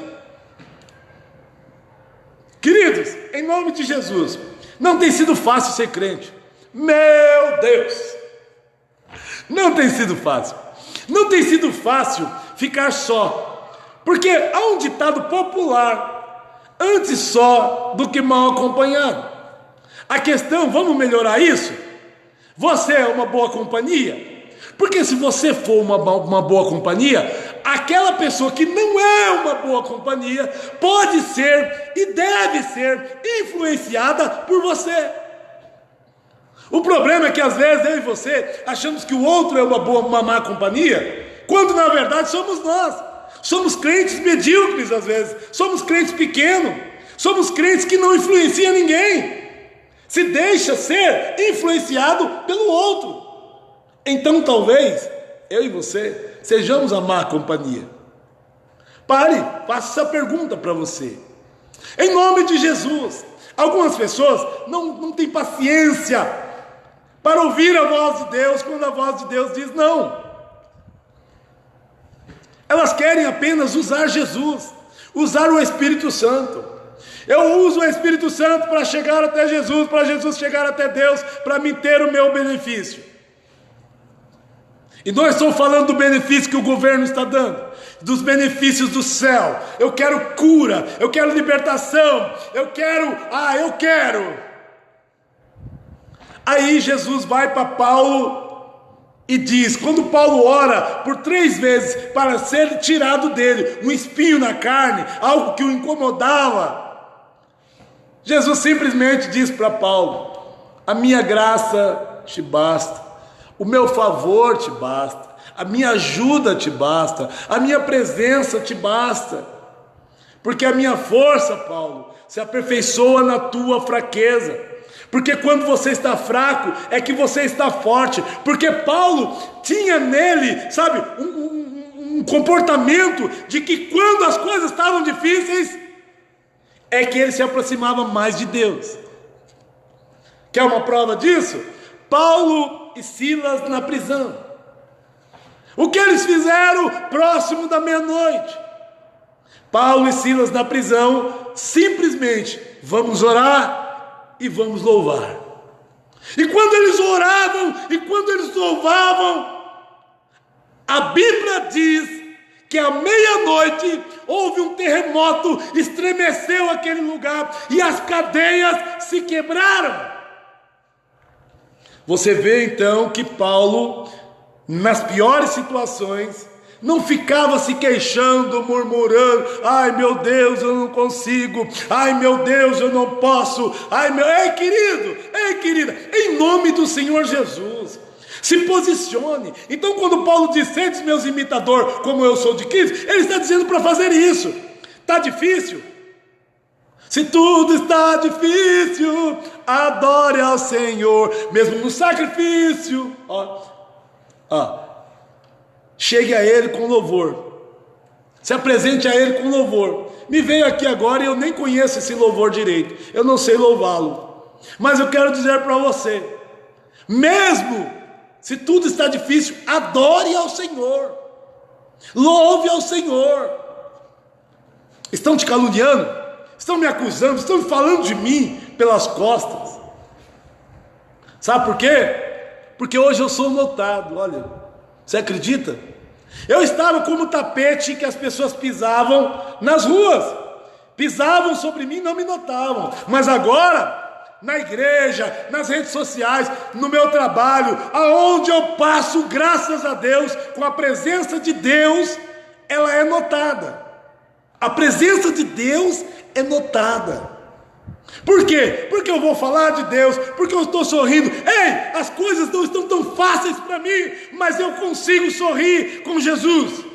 B: Queridos, em nome de Jesus, não tem sido fácil ser crente. Meu Deus! Não tem sido fácil. Não tem sido fácil ficar só. Porque há um ditado popular: antes só do que mal acompanhado. A questão, vamos melhorar isso? Você é uma boa companhia? Porque se você for uma boa companhia, aquela pessoa que não é uma boa companhia pode ser e deve ser influenciada por você. O problema é que às vezes eu e você achamos que o outro é uma má companhia, quando na verdade somos nós. Somos crentes medíocres às vezes, somos crentes pequenos, somos crentes que não influenciam ninguém. Se deixa ser influenciado pelo outro. Então talvez eu e você sejamos a má companhia. Pare, faça essa pergunta para você. Em nome de Jesus. Algumas pessoas não têm paciência para ouvir a voz de Deus quando a voz de Deus diz não. Elas querem apenas usar Jesus, usar o Espírito Santo. Eu uso o Espírito Santo para chegar até Jesus, para Jesus chegar até Deus, para me ter o meu benefício. E não estou falando do benefício que o governo está dando, dos benefícios do céu. Eu quero cura, eu quero libertação, eu quero. Aí Jesus vai para Paulo e diz, quando Paulo ora por 3 vezes para ser tirado dele um espinho na carne, algo que o incomodava, Jesus simplesmente diz para Paulo: a minha graça te basta, o meu favor te basta, a minha ajuda te basta, a minha presença te basta, porque a minha força, Paulo, se aperfeiçoa na tua fraqueza. Porque quando você está fraco, é que você está forte. Porque Paulo tinha nele, sabe, um comportamento de que quando as coisas estavam difíceis, é que ele se aproximava mais de Deus. Quer uma prova disso? Paulo e Silas na prisão. O que eles fizeram próximo da meia-noite? Paulo e Silas na prisão, simplesmente, vamos orar e vamos louvar. E quando eles oravam e quando eles louvavam, a Bíblia diz que à meia-noite houve um terremoto, estremeceu aquele lugar e as cadeias se quebraram. Você vê então que Paulo, nas piores situações, não ficava se queixando, murmurando: ai meu Deus, eu não consigo, ai meu Deus, eu não posso, ei querido, ei querida, em nome do Senhor Jesus, se posicione. Então quando Paulo diz: sedes meus imitadores como eu sou de Cristo, ele está dizendo para fazer isso. Está difícil? Se tudo está difícil, adore ao Senhor, mesmo no sacrifício. Chegue a Ele com louvor, se apresente a Ele com louvor. Me veio aqui agora e eu nem conheço esse louvor direito, eu não sei louvá-lo, mas eu quero dizer para você, mesmo se tudo está difícil, adore ao Senhor, louve ao Senhor. Estão te caluniando? Estão me acusando? Estão falando de mim pelas costas? Sabe por quê? Porque hoje eu sou notado. Olha, você acredita? Eu estava como tapete que as pessoas pisavam nas ruas, pisavam sobre mim e não me notavam, mas agora, na igreja, nas redes sociais, no meu trabalho, aonde eu passo, graças a Deus, com a presença de Deus, ela é notada. A presença de Deus é notada. Por quê? Porque eu vou falar de Deus, porque eu estou sorrindo. Ei, as coisas não estão tão fáceis para mim, mas eu consigo sorrir com Jesus.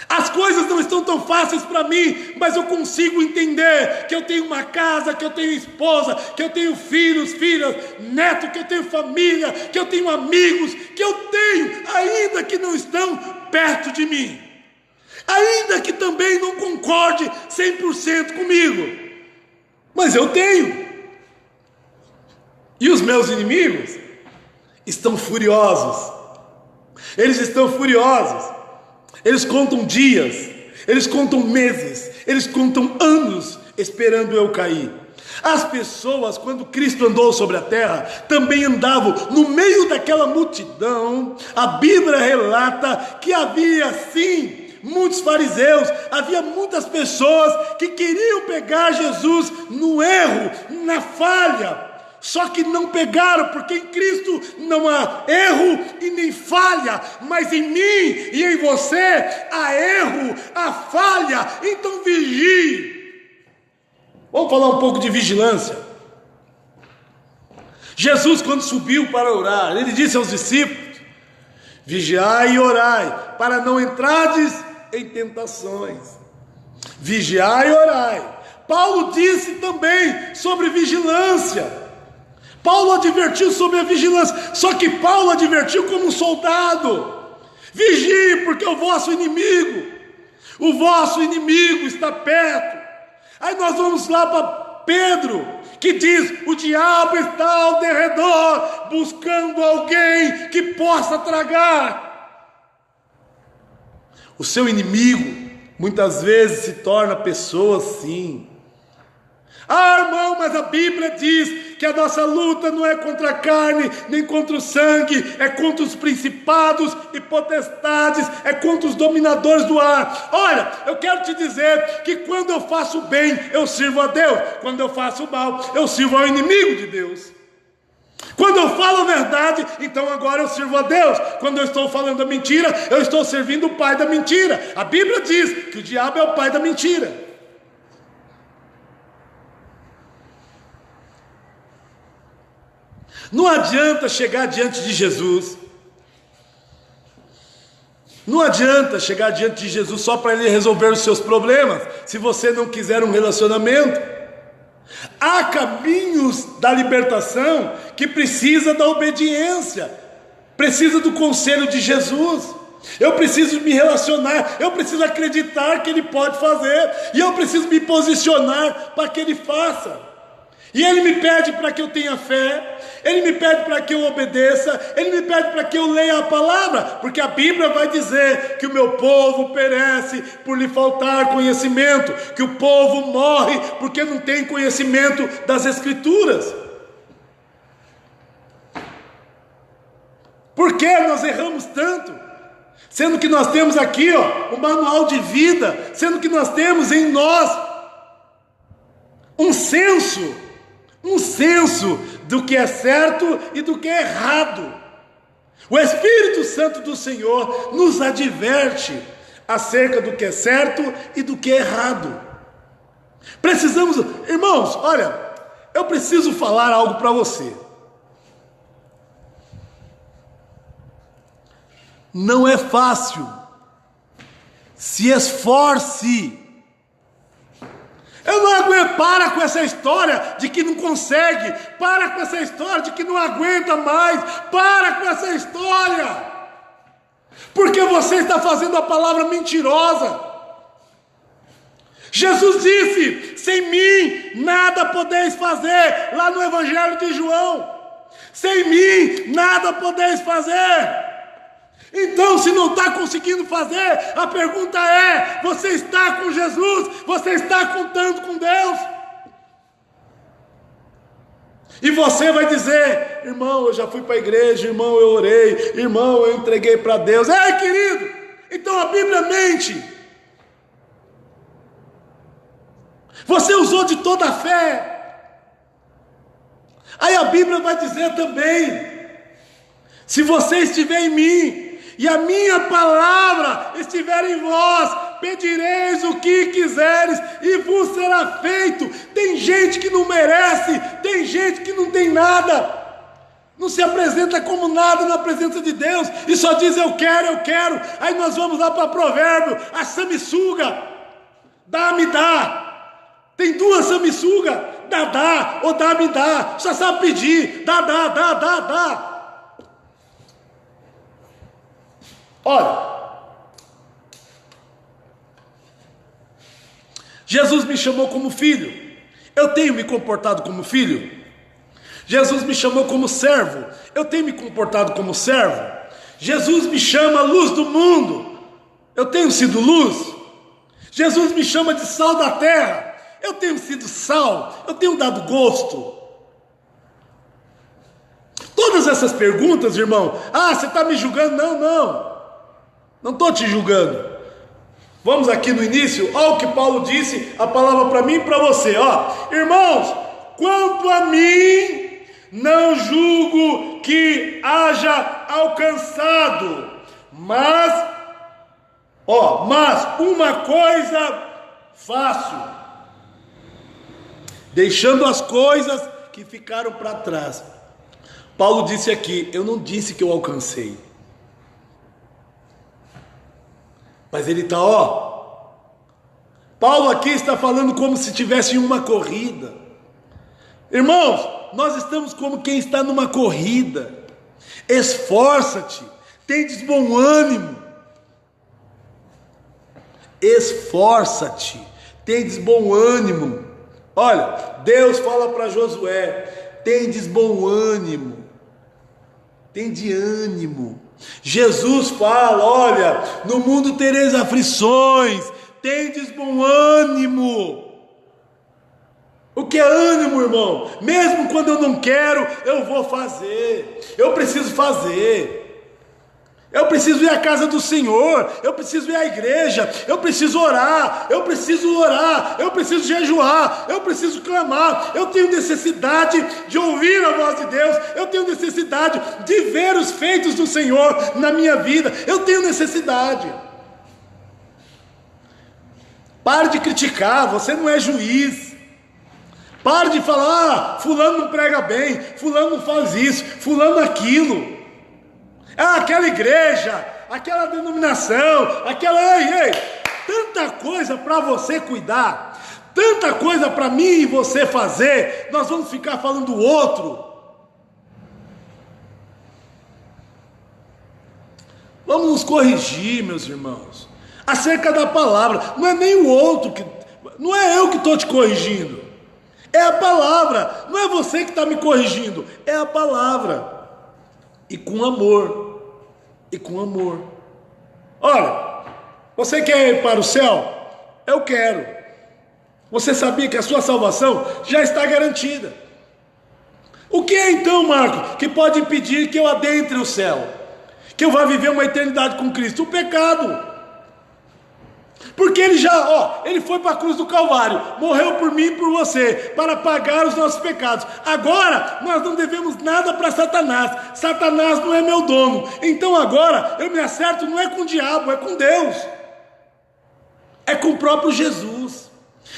B: As coisas não estão tão fáceis para mim, mas eu consigo entender que eu tenho uma casa, que eu tenho esposa, que eu tenho filhos, filhas, neto, que eu tenho família, que eu tenho amigos, que eu tenho, ainda que não estão perto de mim, ainda que também não concorde 100% comigo, mas eu tenho. E os meus inimigos estão furiosos. Eles estão furiosos. Eles contam dias, eles contam meses, eles contam anos esperando eu cair. As pessoas, quando Cristo andou sobre a terra, também andavam no meio daquela multidão. A Bíblia relata que havia sim muitos fariseus, havia muitas pessoas que queriam pegar Jesus no erro, na falha. Só que não pegaram, porque em Cristo não há erro e nem falha, mas em mim e em você há erro, há falha. Então vigie. Vamos falar um pouco de vigilância. Jesus, quando subiu para orar, ele disse aos discípulos: vigiai e orai, para não entrardes em tentações. Vigiai e orai. Paulo disse também sobre vigilância. Paulo advertiu sobre a vigilância, só que Paulo advertiu como um soldado: vigie, porque o vosso inimigo está perto. Aí nós vamos lá para Pedro, que diz: o diabo está ao derredor, buscando alguém que possa tragar. O seu inimigo muitas vezes se torna pessoa assim. Ah, irmão, mas a Bíblia diz que a nossa luta não é contra a carne, nem contra o sangue, é contra os principados e potestades, é contra os dominadores do ar. Olha, eu quero te dizer que quando eu faço bem, eu sirvo a Deus. Quando eu faço mal, eu sirvo ao inimigo de Deus. Quando eu falo a verdade, então agora eu sirvo a Deus. Quando eu estou falando a mentira, eu estou servindo o pai da mentira. A Bíblia diz que o diabo é o pai da mentira. Não adianta chegar diante de Jesus. Não adianta chegar diante de Jesus só para Ele resolver os seus problemas, se você não quiser um relacionamento. Há caminhos da libertação que precisa da obediência, precisa do conselho de Jesus. Eu preciso me relacionar, eu preciso acreditar que Ele pode fazer, e eu preciso me posicionar para que Ele faça. E Ele me pede para que eu tenha fé, Ele me pede para que eu obedeça, Ele me pede para que eu leia a palavra, porque a Bíblia vai dizer que o meu povo perece por lhe faltar conhecimento, que o povo morre porque não tem conhecimento das Escrituras. Por que nós erramos tanto? Sendo que nós temos aqui, o manual de vida, sendo que nós temos em nós um senso do que é certo e do que é errado. O Espírito Santo do Senhor nos adverte acerca do que é certo e do que é errado. Precisamos, irmãos, olha, eu preciso falar algo para você. Não é fácil. Se esforce. Eu não aguento, para com essa história de que não consegue, para com essa história de que não aguenta mais, para com essa história, porque você está fazendo a palavra mentirosa. Jesus disse: sem mim nada podeis fazer, lá no Evangelho de João, sem mim nada podeis fazer. Então, se não está conseguindo fazer, a pergunta é: você está com Jesus? Você está contando com Deus? E você vai dizer: irmão, eu já fui para a igreja, irmão, eu orei, irmão, eu entreguei para Deus. Querido, então a Bíblia mente. Você usou de toda a fé. Aí a Bíblia vai dizer também: se você estiver em mim e a minha palavra estiver em vós, pedireis o que quiseres e vos será feito. Tem gente que não merece, tem gente que não tem nada, não se apresenta como nada na presença de Deus e só diz eu quero. Aí nós vamos lá para Provérbio, a sanguessuga, dá-me dá. Tem duas sanguessugas, dá ou dá-me dá, só sabe pedir, dá. Olha, Jesus me chamou como filho, eu tenho me comportado como filho. Jesus me chamou como servo, eu tenho me comportado como servo. Jesus me chama luz do mundo, eu tenho sido luz. Jesus me chama de sal da terra, eu tenho sido sal, eu tenho dado gosto. Todas essas perguntas, irmão, você está me julgando? Não estou te julgando. Vamos aqui no início, olha o que Paulo disse, a palavra para mim e para você, irmãos, quanto a mim, não julgo que haja alcançado, mas uma coisa faço, deixando as coisas que ficaram para trás. Paulo disse aqui, eu não disse que eu alcancei, mas ele está, Paulo aqui está falando como se tivesse uma corrida. Irmãos, nós estamos como quem está numa corrida. Esforça-te, tendes bom ânimo. Esforça-te, tendes bom ânimo. Olha, Deus fala para Josué: tendes bom ânimo, tende ânimo. Jesus fala: olha, no mundo tereis aflições, tendes bom ânimo. O que é ânimo, irmão? Mesmo quando eu não quero, eu vou fazer, eu preciso fazer. Eu preciso ir à casa do Senhor, eu preciso ir à igreja, eu preciso orar, eu preciso jejuar, eu preciso clamar, eu tenho necessidade de ouvir a voz de Deus, eu tenho necessidade de ver os feitos do Senhor na minha vida, eu tenho necessidade. Pare de criticar, você não é juiz. Pare de falar: fulano não prega bem, fulano não faz isso, fulano aquilo. Aquela igreja, aquela denominação, ei, tanta coisa para você cuidar, tanta coisa para mim e você fazer, nós vamos ficar falando do outro. Vamos nos corrigir, meus irmãos, acerca da palavra. Não é nem o outro, não é eu que estou te corrigindo. É a palavra, não é você que está me corrigindo, é a palavra. E com amor, e com amor. Olha, você quer ir para o céu? Eu quero. Você sabia que a sua salvação já está garantida? O que é então, Marco, que pode impedir que eu adentre o céu? Que eu vá viver uma eternidade com Cristo? O pecado. Porque ele foi para a cruz do Calvário, morreu por mim e por você, para pagar os nossos pecados. Agora, nós não devemos nada para Satanás. Satanás não é meu dono. Então agora, eu me acerto não é com o diabo, é com Deus. É com o próprio Jesus.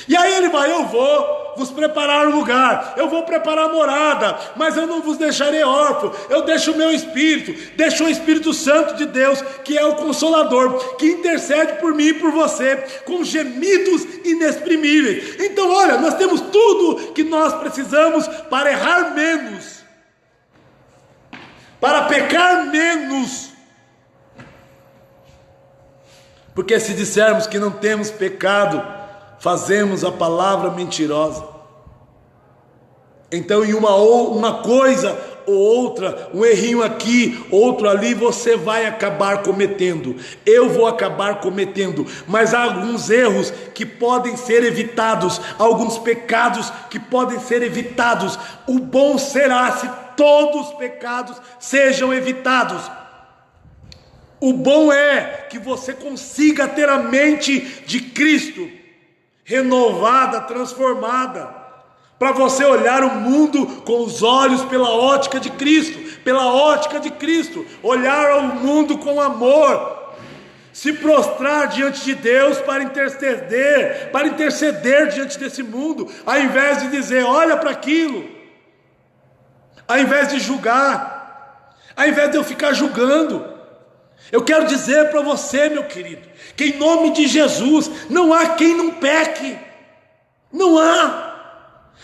B: E aí ele vai, eu vou vos preparar um lugar, eu vou preparar morada, mas eu não vos deixarei órfão, eu deixo o meu Espírito, deixo o Espírito Santo de Deus, que é o Consolador, que intercede por mim e por você, com gemidos inexprimíveis. Então olha, nós temos tudo que nós precisamos para errar menos, para pecar menos, porque se dissermos que não temos pecado, fazemos a palavra mentirosa. Então em uma coisa ou outra, um errinho aqui, outro ali, você vai acabar cometendo, eu vou acabar cometendo, mas há alguns erros que podem ser evitados, alguns pecados que podem ser evitados. O bom será se todos os pecados sejam evitados. O bom é que você consiga ter a mente de Cristo renovada, transformada, para você olhar o mundo com os olhos pela ótica de Cristo, olhar o mundo com amor, se prostrar diante de Deus para interceder diante desse mundo, ao invés de dizer, olha para aquilo, ao invés de julgar, ao invés de eu ficar julgando. Eu quero dizer para você, meu querido, que em nome de Jesus, não há quem não peque, não há,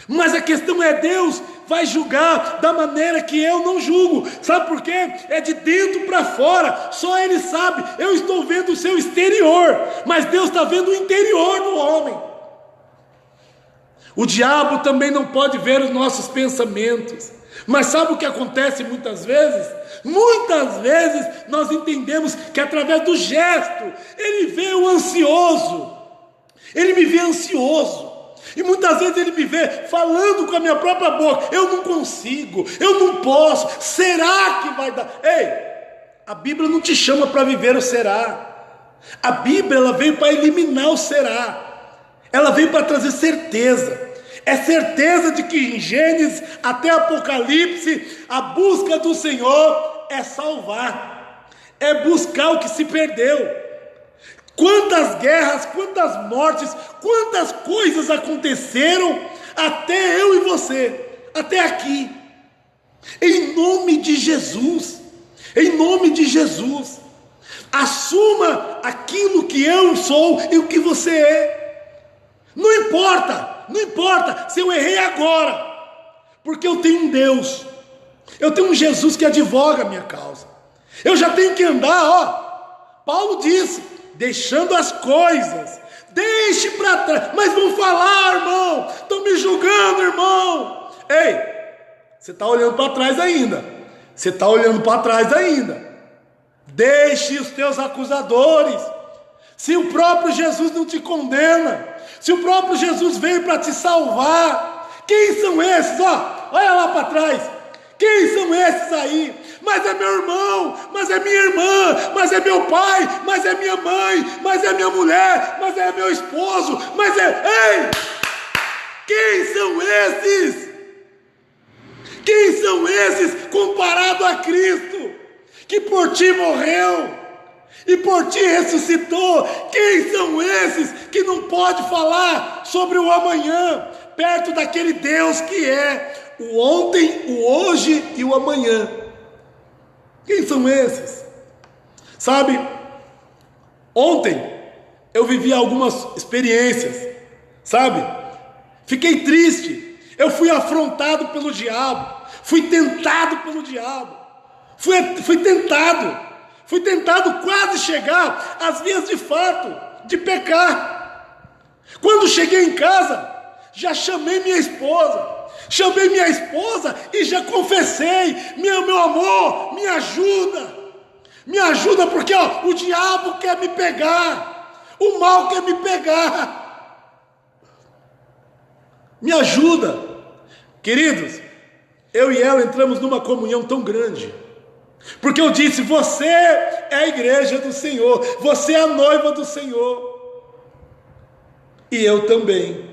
B: mas a questão é, Deus vai julgar da maneira que eu não julgo. Sabe por quê? É de dentro para fora, só Ele sabe. Eu estou vendo o seu exterior, mas Deus está vendo o interior do homem. O diabo também não pode ver os nossos pensamentos, mas sabe o que acontece muitas vezes? Muitas vezes nós entendemos que através do gesto, ele vê o ansioso, ele me vê ansioso, e muitas vezes ele me vê falando com a minha própria boca, eu não consigo, eu não posso, será que vai dar? Ei, a Bíblia não te chama para viver o será, a Bíblia ela veio para eliminar o será, ela veio para trazer certeza. É certeza de que em Gênesis até Apocalipse, a busca do Senhor é salvar, é buscar o que se perdeu. Quantas guerras, quantas mortes, quantas coisas aconteceram até eu e você, até aqui. Em nome de Jesus, assuma aquilo que eu sou e o que você é. Não importa se eu errei agora, porque eu tenho um Deus, eu tenho um Jesus que advoga a minha causa. Eu já tenho que andar, Paulo disse, deixando as coisas, deixe para trás. Mas vão falar, irmão, estão me julgando, irmão. Ei, você está olhando para trás ainda, deixe os teus acusadores. Se o próprio Jesus não te condena, se o próprio Jesus veio para te salvar, quem são esses? Olha lá para trás, quem são esses aí? Mas é meu irmão, mas é minha irmã, mas é meu pai, mas é minha mãe, mas é minha mulher, mas é meu esposo, ei, quem são esses? Quem são esses comparado a Cristo, que por ti morreu e por ti ressuscitou? Quem são esses que não pode falar sobre o amanhã, perto daquele Deus que é o ontem, o hoje e o amanhã? Quem são esses? Sabe, ontem eu vivi algumas experiências, sabe? Fiquei triste, eu fui afrontado pelo diabo, fui tentado pelo diabo, fui tentado quase chegar às vias de fato, de pecar. Quando cheguei em casa, já chamei minha esposa. Chamei minha esposa e já confessei: meu amor, me ajuda. Me ajuda, porque o diabo quer me pegar. O mal quer me pegar. Me ajuda. Queridos, eu e ela entramos numa comunhão tão grande, porque eu disse: você é a igreja do Senhor, você é a noiva do Senhor, e eu também.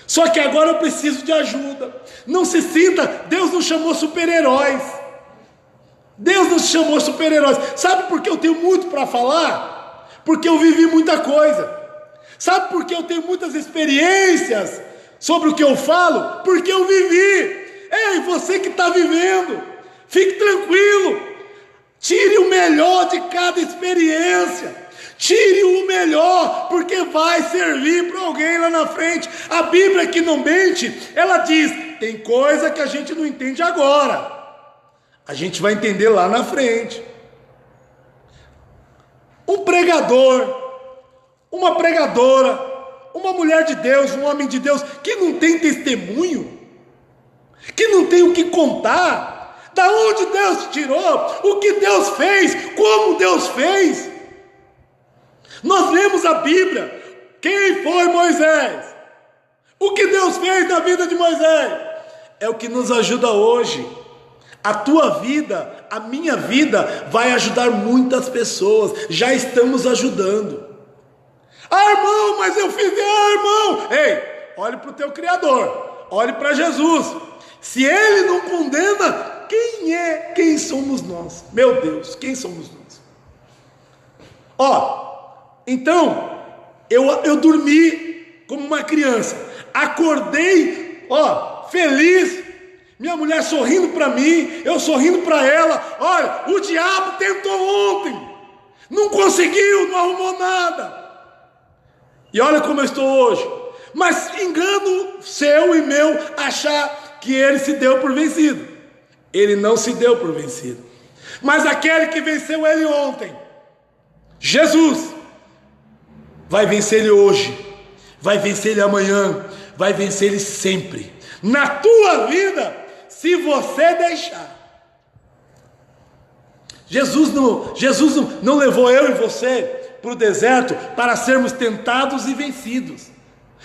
B: Só que agora eu preciso de ajuda. Não se sinta, Deus nos chamou super-heróis. Deus nos chamou super-heróis. Sabe por que eu tenho muito para falar? Porque eu vivi muita coisa. Sabe por que eu tenho muitas experiências sobre o que eu falo? Porque eu vivi. Ei, você que está vivendo, fique tranquilo. Tire o melhor de cada experiência. Tire o melhor, porque vai servir para alguém lá na frente. A Bíblia, que não mente, ela diz: tem coisa que a gente não entende agora, a gente vai entender lá na frente. Um pregador, uma pregadora, uma mulher de Deus, um homem de Deus, que não tem testemunho, que não tem o que contar, da onde Deus tirou, o que Deus fez, como Deus fez. Nós lemos a Bíblia. Quem foi Moisés? O que Deus fez na vida de Moisés é o que nos ajuda hoje. A tua vida, a minha vida vai ajudar muitas pessoas. Já estamos ajudando. Ah, irmão, mas eu fiz. Ah, irmão. Ei, olhe para o teu Criador, olhe para Jesus. Se Ele não condena, quem somos nós? Meu Deus, quem somos nós? Então, eu dormi como uma criança, acordei, feliz, minha mulher sorrindo para mim, eu sorrindo para ela. Olha, o diabo tentou ontem, não conseguiu, não arrumou nada, e olha como eu estou hoje. Mas engano seu e meu achar que ele se deu por vencido. Ele não se deu por vencido, mas aquele que venceu ele ontem, Jesus, vai vencer ele hoje, vai vencer ele amanhã, vai vencer ele sempre, na tua vida, se você deixar. Jesus não levou eu e você para o deserto para sermos tentados e vencidos.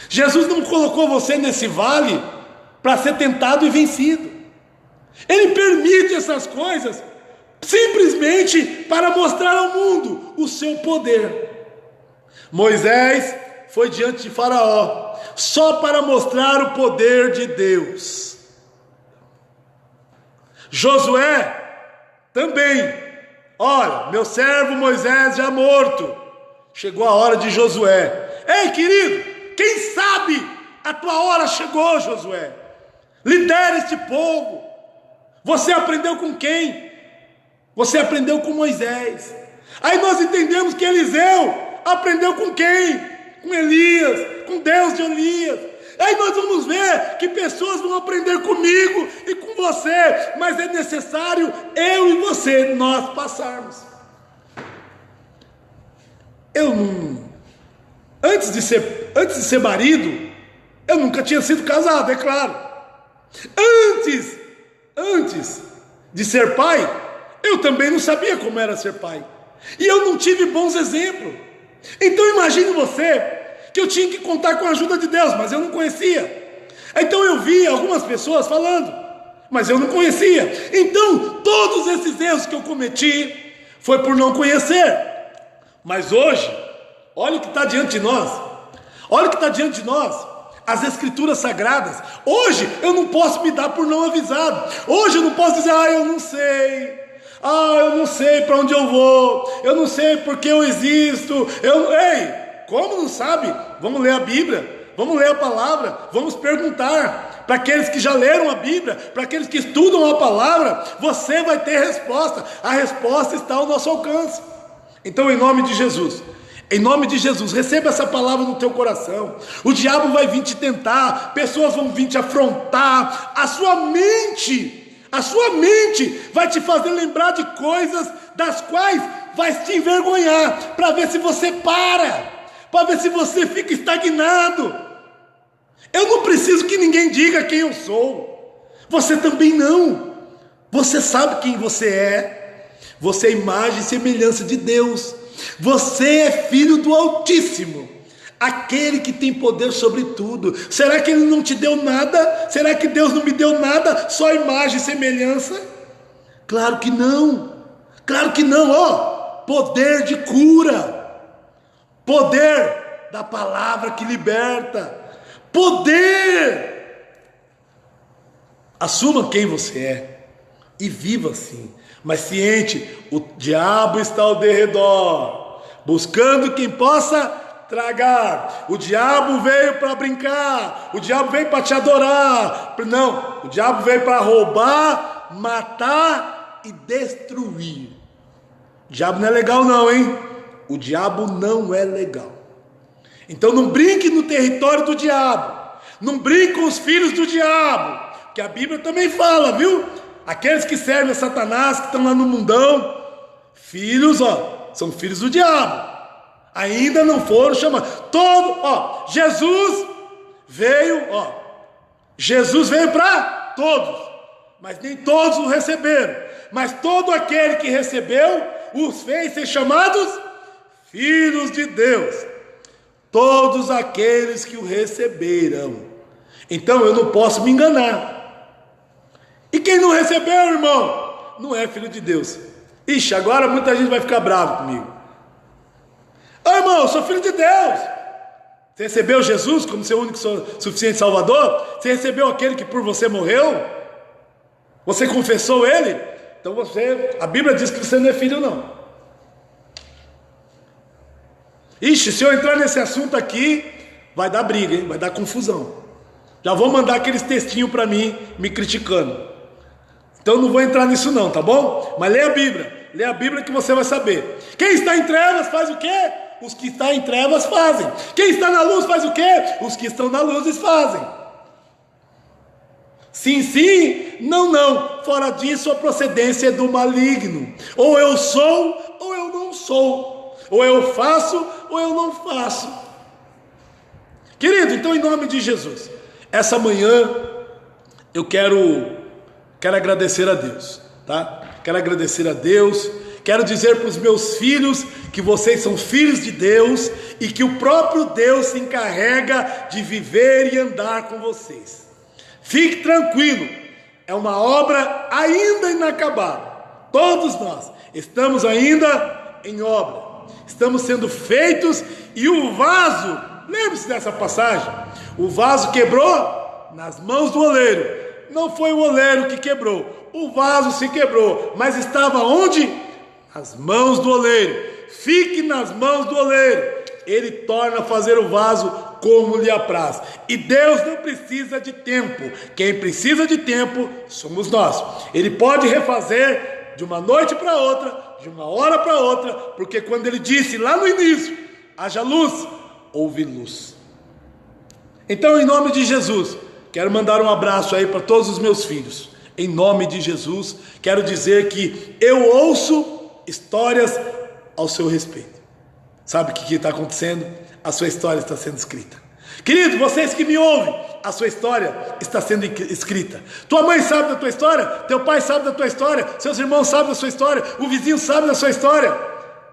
B: Jesus não colocou você nesse vale para ser tentado e vencido. Ele permite essas coisas simplesmente para mostrar ao mundo o seu poder. Moisés foi diante de Faraó só para mostrar o poder de Deus. Josué também. Olha, meu servo Moisés já morto. Chegou a hora de Josué. Ei, querido, quem sabe a tua hora chegou, Josué. Lidera este povo. Você aprendeu com quem? Você aprendeu com Moisés. Aí nós entendemos que Eliseu aprendeu com quem? Com Elias, com Deus de Elias. Aí nós vamos ver que pessoas vão aprender comigo e com você, mas é necessário eu e você, nós passarmos. Antes de ser marido, eu nunca tinha sido casado, é claro. Antes de ser pai, eu também não sabia como era ser pai. E eu não tive bons exemplos. Então imagine você que eu tinha que contar com a ajuda de Deus, mas eu não conhecia. Então eu vi algumas pessoas falando, mas eu não conhecia. Então todos esses erros que eu cometi foi por não conhecer. Mas hoje, olha o que está diante de nós. Olha o que está diante de nós. As escrituras sagradas. Hoje eu não posso me dar por não avisado. Hoje eu não posso dizer: eu não sei. Eu não sei para onde eu vou. Eu não sei porque eu existo. Ei, como não sabe? Vamos ler a Bíblia. Vamos ler a palavra. Vamos perguntar para aqueles que já leram a Bíblia, para aqueles que estudam a palavra. Você vai ter resposta. A resposta está ao nosso alcance. Então, em nome de Jesus, receba essa palavra no teu coração. O diabo vai vir te tentar, pessoas vão vir te afrontar. A sua mente vai te fazer lembrar de coisas das quais vai te envergonhar, para ver se você para ver se você fica estagnado. Eu não preciso que ninguém diga quem eu sou. Você também não. Você sabe quem você é. Você é imagem e semelhança de Deus. Você é filho do Altíssimo, aquele que tem poder sobre tudo. Será que Ele não te deu nada? Será que Deus não me deu nada? Só imagem e semelhança? Claro que não. Claro que não. Poder de cura, poder da palavra que liberta, poder. Assuma quem você é e viva assim, mas ciente, o diabo está ao derredor, buscando quem possa tragar. O diabo veio para brincar, o diabo veio para te adorar. Não, o diabo veio para roubar, matar e destruir. O diabo não é legal não, hein? O diabo não é legal. Então não brinque no território do diabo, não brinque com os filhos do diabo, que a Bíblia também fala, viu? Aqueles que servem a Satanás, que estão lá no mundão, filhos, são filhos do diabo. Ainda não foram chamados. Jesus veio para todos, mas nem todos o receberam. Mas todo aquele que recebeu, os fez ser chamados filhos de Deus. Todos aqueles que o receberam. Então eu não posso me enganar. E quem não recebeu, irmão, não é filho de Deus. Ixi, agora muita gente vai ficar bravo comigo. Irmão, eu sou filho de Deus. Você recebeu Jesus como seu único suficiente Salvador? Você recebeu aquele que por você morreu? Você confessou Ele? Então a Bíblia diz que você não é filho não. Ixi, se eu entrar nesse assunto aqui, vai dar briga, hein? Vai dar confusão. Já vou mandar aqueles textinhos para mim, me criticando. Então não vou entrar nisso não, tá bom? Mas lê a Bíblia que você vai saber. Quem está em trevas faz o quê? Os que estão em trevas fazem. Quem está na luz faz o quê? Os que estão na luz fazem. Sim, sim, não, não. Fora disso a procedência é do maligno. Ou eu sou, ou eu não sou. Ou eu faço, ou eu não faço. Querido, então em nome de Jesus, essa manhã eu quero agradecer a Deus, tá? Quero agradecer a Deus, quero dizer para os meus filhos que vocês são filhos de Deus e que o próprio Deus se encarrega de viver e andar com vocês. Fique tranquilo, é uma obra ainda inacabada. Todos nós estamos ainda em obra, estamos sendo feitos e o vaso, lembre-se dessa passagem, o vaso quebrou nas mãos do oleiro. Não foi o oleiro que quebrou, o vaso se quebrou, mas estava onde? Nas mãos do oleiro. Fique nas mãos do oleiro, ele torna a fazer o vaso como lhe apraz. E Deus não precisa de tempo, quem precisa de tempo somos nós. Ele pode refazer de uma noite para outra, de uma hora para outra, porque quando ele disse lá no início, haja luz, houve luz. Então em nome de Jesus, quero mandar um abraço aí para todos os meus filhos. Em nome de Jesus, quero dizer que eu ouço histórias ao seu respeito. Sabe o que está acontecendo? A sua história está sendo escrita. Querido, vocês que me ouvem, a sua história está sendo escrita. Tua mãe sabe da tua história, teu pai sabe da tua história, seus irmãos sabem da sua história, o vizinho sabe da sua história.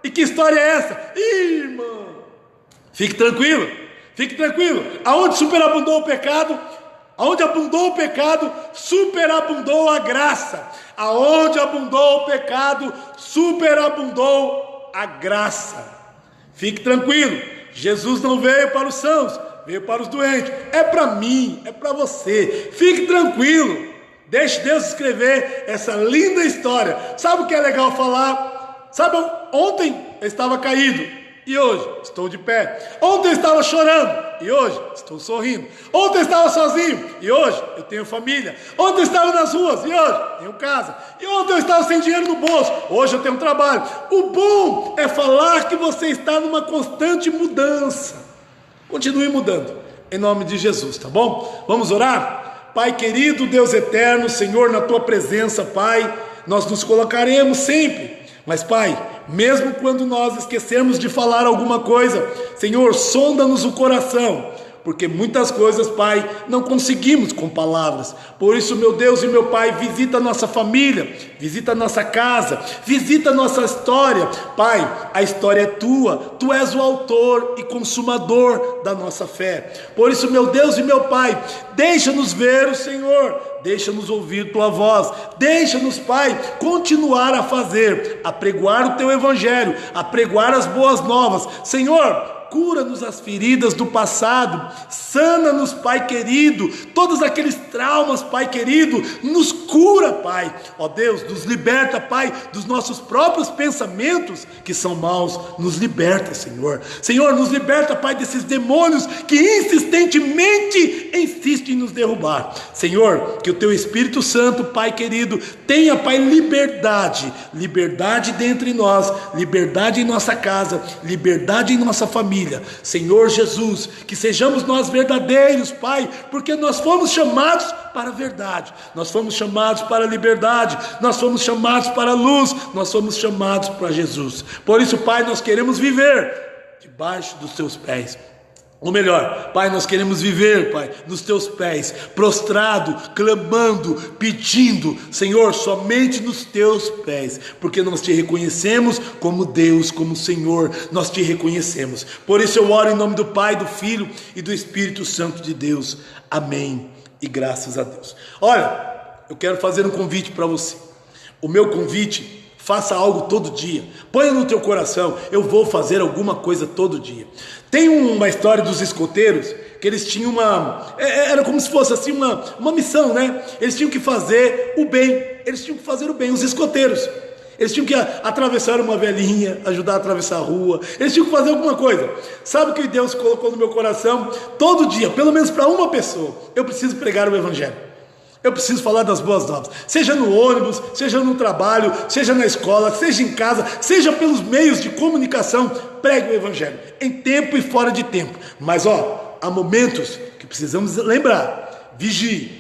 B: E que história é essa? Irmão, fique tranquilo, fique tranquilo. Aonde superabundou o pecado, aonde abundou o pecado, superabundou a graça. Aonde abundou o pecado, superabundou a graça. Fique tranquilo, Jesus não veio para os sãos, veio para os doentes. É para mim, é para você. Fique tranquilo, deixe Deus escrever essa linda história. Sabe o que é legal falar? Sabe, ontem eu estava caído e hoje estou de pé. Ontem eu estava chorando e hoje estou sorrindo. Ontem eu estava sozinho e hoje eu tenho família. Ontem eu estava nas ruas e hoje tenho casa. E ontem eu estava sem dinheiro no bolso, hoje eu tenho um trabalho. O bom é falar que você está numa constante mudança. Continue mudando, em nome de Jesus, tá bom? Vamos orar? Pai querido, Deus eterno, Senhor, na tua presença, Pai, nós nos colocaremos sempre. Mas Pai, mesmo quando nós esquecermos de falar alguma coisa, Senhor, sonda-nos o coração. porque muitas coisas, Pai, não conseguimos com palavras. Por isso, meu Deus e meu Pai, visita a nossa família, visita a nossa casa, visita a nossa história. Pai, a história é tua, tu és o autor e consumador da nossa fé. Por isso, meu Deus e meu Pai, deixa-nos ver o Senhor, deixa-nos ouvir tua voz, deixa-nos, Pai, continuar a fazer, a pregoar o teu evangelho, a pregoar as boas novas. Senhor, cura-nos as feridas do passado, sana-nos, Pai querido, todos aqueles traumas, Pai querido, nos cura, Pai, ó Deus, nos liberta, Pai, dos nossos próprios pensamentos que são maus, nos liberta, Senhor, nos liberta, Pai, desses demônios que insistentemente insistem em nos derrubar. Senhor, que o teu Espírito Santo, Pai querido, tenha, Pai, liberdade dentre nós, liberdade em nossa casa, liberdade em nossa família. Senhor Jesus, que sejamos nós verdadeiros, Pai, porque nós fomos chamados para a verdade, nós fomos chamados para a liberdade, nós fomos chamados para a luz, nós fomos chamados para Jesus. Por isso, Pai, nós queremos viver debaixo dos teus pés. Ou melhor, Pai, nós queremos viver, Pai, nos teus pés, prostrado, clamando, pedindo, Senhor, somente nos teus pés, porque nós te reconhecemos como Deus, como Senhor, nós te reconhecemos. Por isso eu oro em nome do Pai, do Filho e do Espírito Santo de Deus. Amém e graças a Deus. Olha, eu quero fazer um convite para você. O meu convite: faça algo todo dia, ponha no teu coração, eu vou fazer alguma coisa todo dia. Tem uma história dos escoteiros, que eles tinham era como se fosse assim uma missão, né? Eles tinham que fazer o bem, os escoteiros. Eles tinham que atravessar uma velhinha, ajudar a atravessar a rua, eles tinham que fazer alguma coisa. Sabe o que Deus colocou no meu coração? Todo dia, pelo menos para uma pessoa, eu preciso pregar o evangelho. Eu preciso falar das boas novas, seja no ônibus, seja no trabalho, seja na escola, seja em casa, seja pelos meios de comunicação. Pregue o evangelho, em tempo e fora de tempo. Mas há momentos que precisamos lembrar: vigie.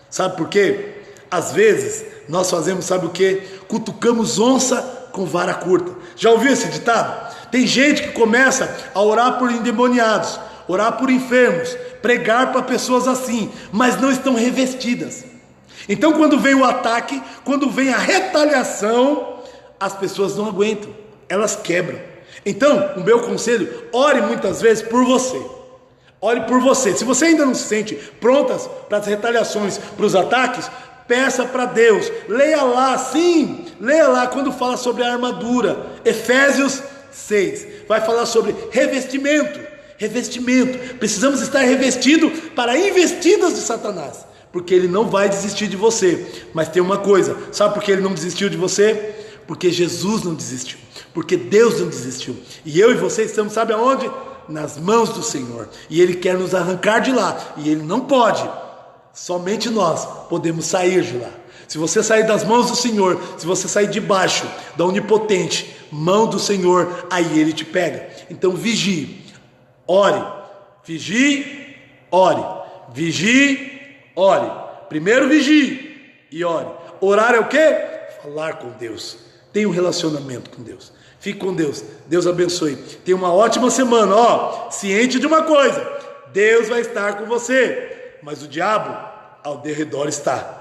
B: Sabe por quê? Às vezes nós fazemos, sabe o quê? Cutucamos onça com vara curta. Já ouviu esse ditado? Tem gente que começa a orar por endemoniados, orar por enfermos, pregar para pessoas assim, mas não estão revestidas. Então, quando vem o ataque, quando vem a retaliação, as pessoas não aguentam, elas quebram. Então, o meu conselho: ore muitas vezes por você. Ore por você. Se você ainda não se sente prontas para as retaliações, para os ataques, peça para Deus. Leia lá quando fala sobre a armadura, Efésios 6, vai falar sobre revestimento. Precisamos estar revestidos para investidas de Satanás, porque ele não vai desistir de você. Mas tem uma coisa: sabe por que ele não desistiu de você? Porque Jesus não desistiu, porque Deus não desistiu, e eu e você estamos, sabe aonde? Nas mãos do Senhor, e Ele quer nos arrancar de lá, e Ele não pode, somente nós podemos sair de lá. Se você sair das mãos do Senhor, se você sair debaixo da onipotente mão do Senhor, aí Ele te pega. Então vigie, ore, vigie, ore, vigie, ore. Primeiro vigie e ore. Orar é o quê? Falar com Deus. Tenha um relacionamento com Deus. Fique com Deus. Deus abençoe. Tenha uma ótima semana. Ciente de uma coisa: Deus vai estar com você, mas o diabo ao derredor está.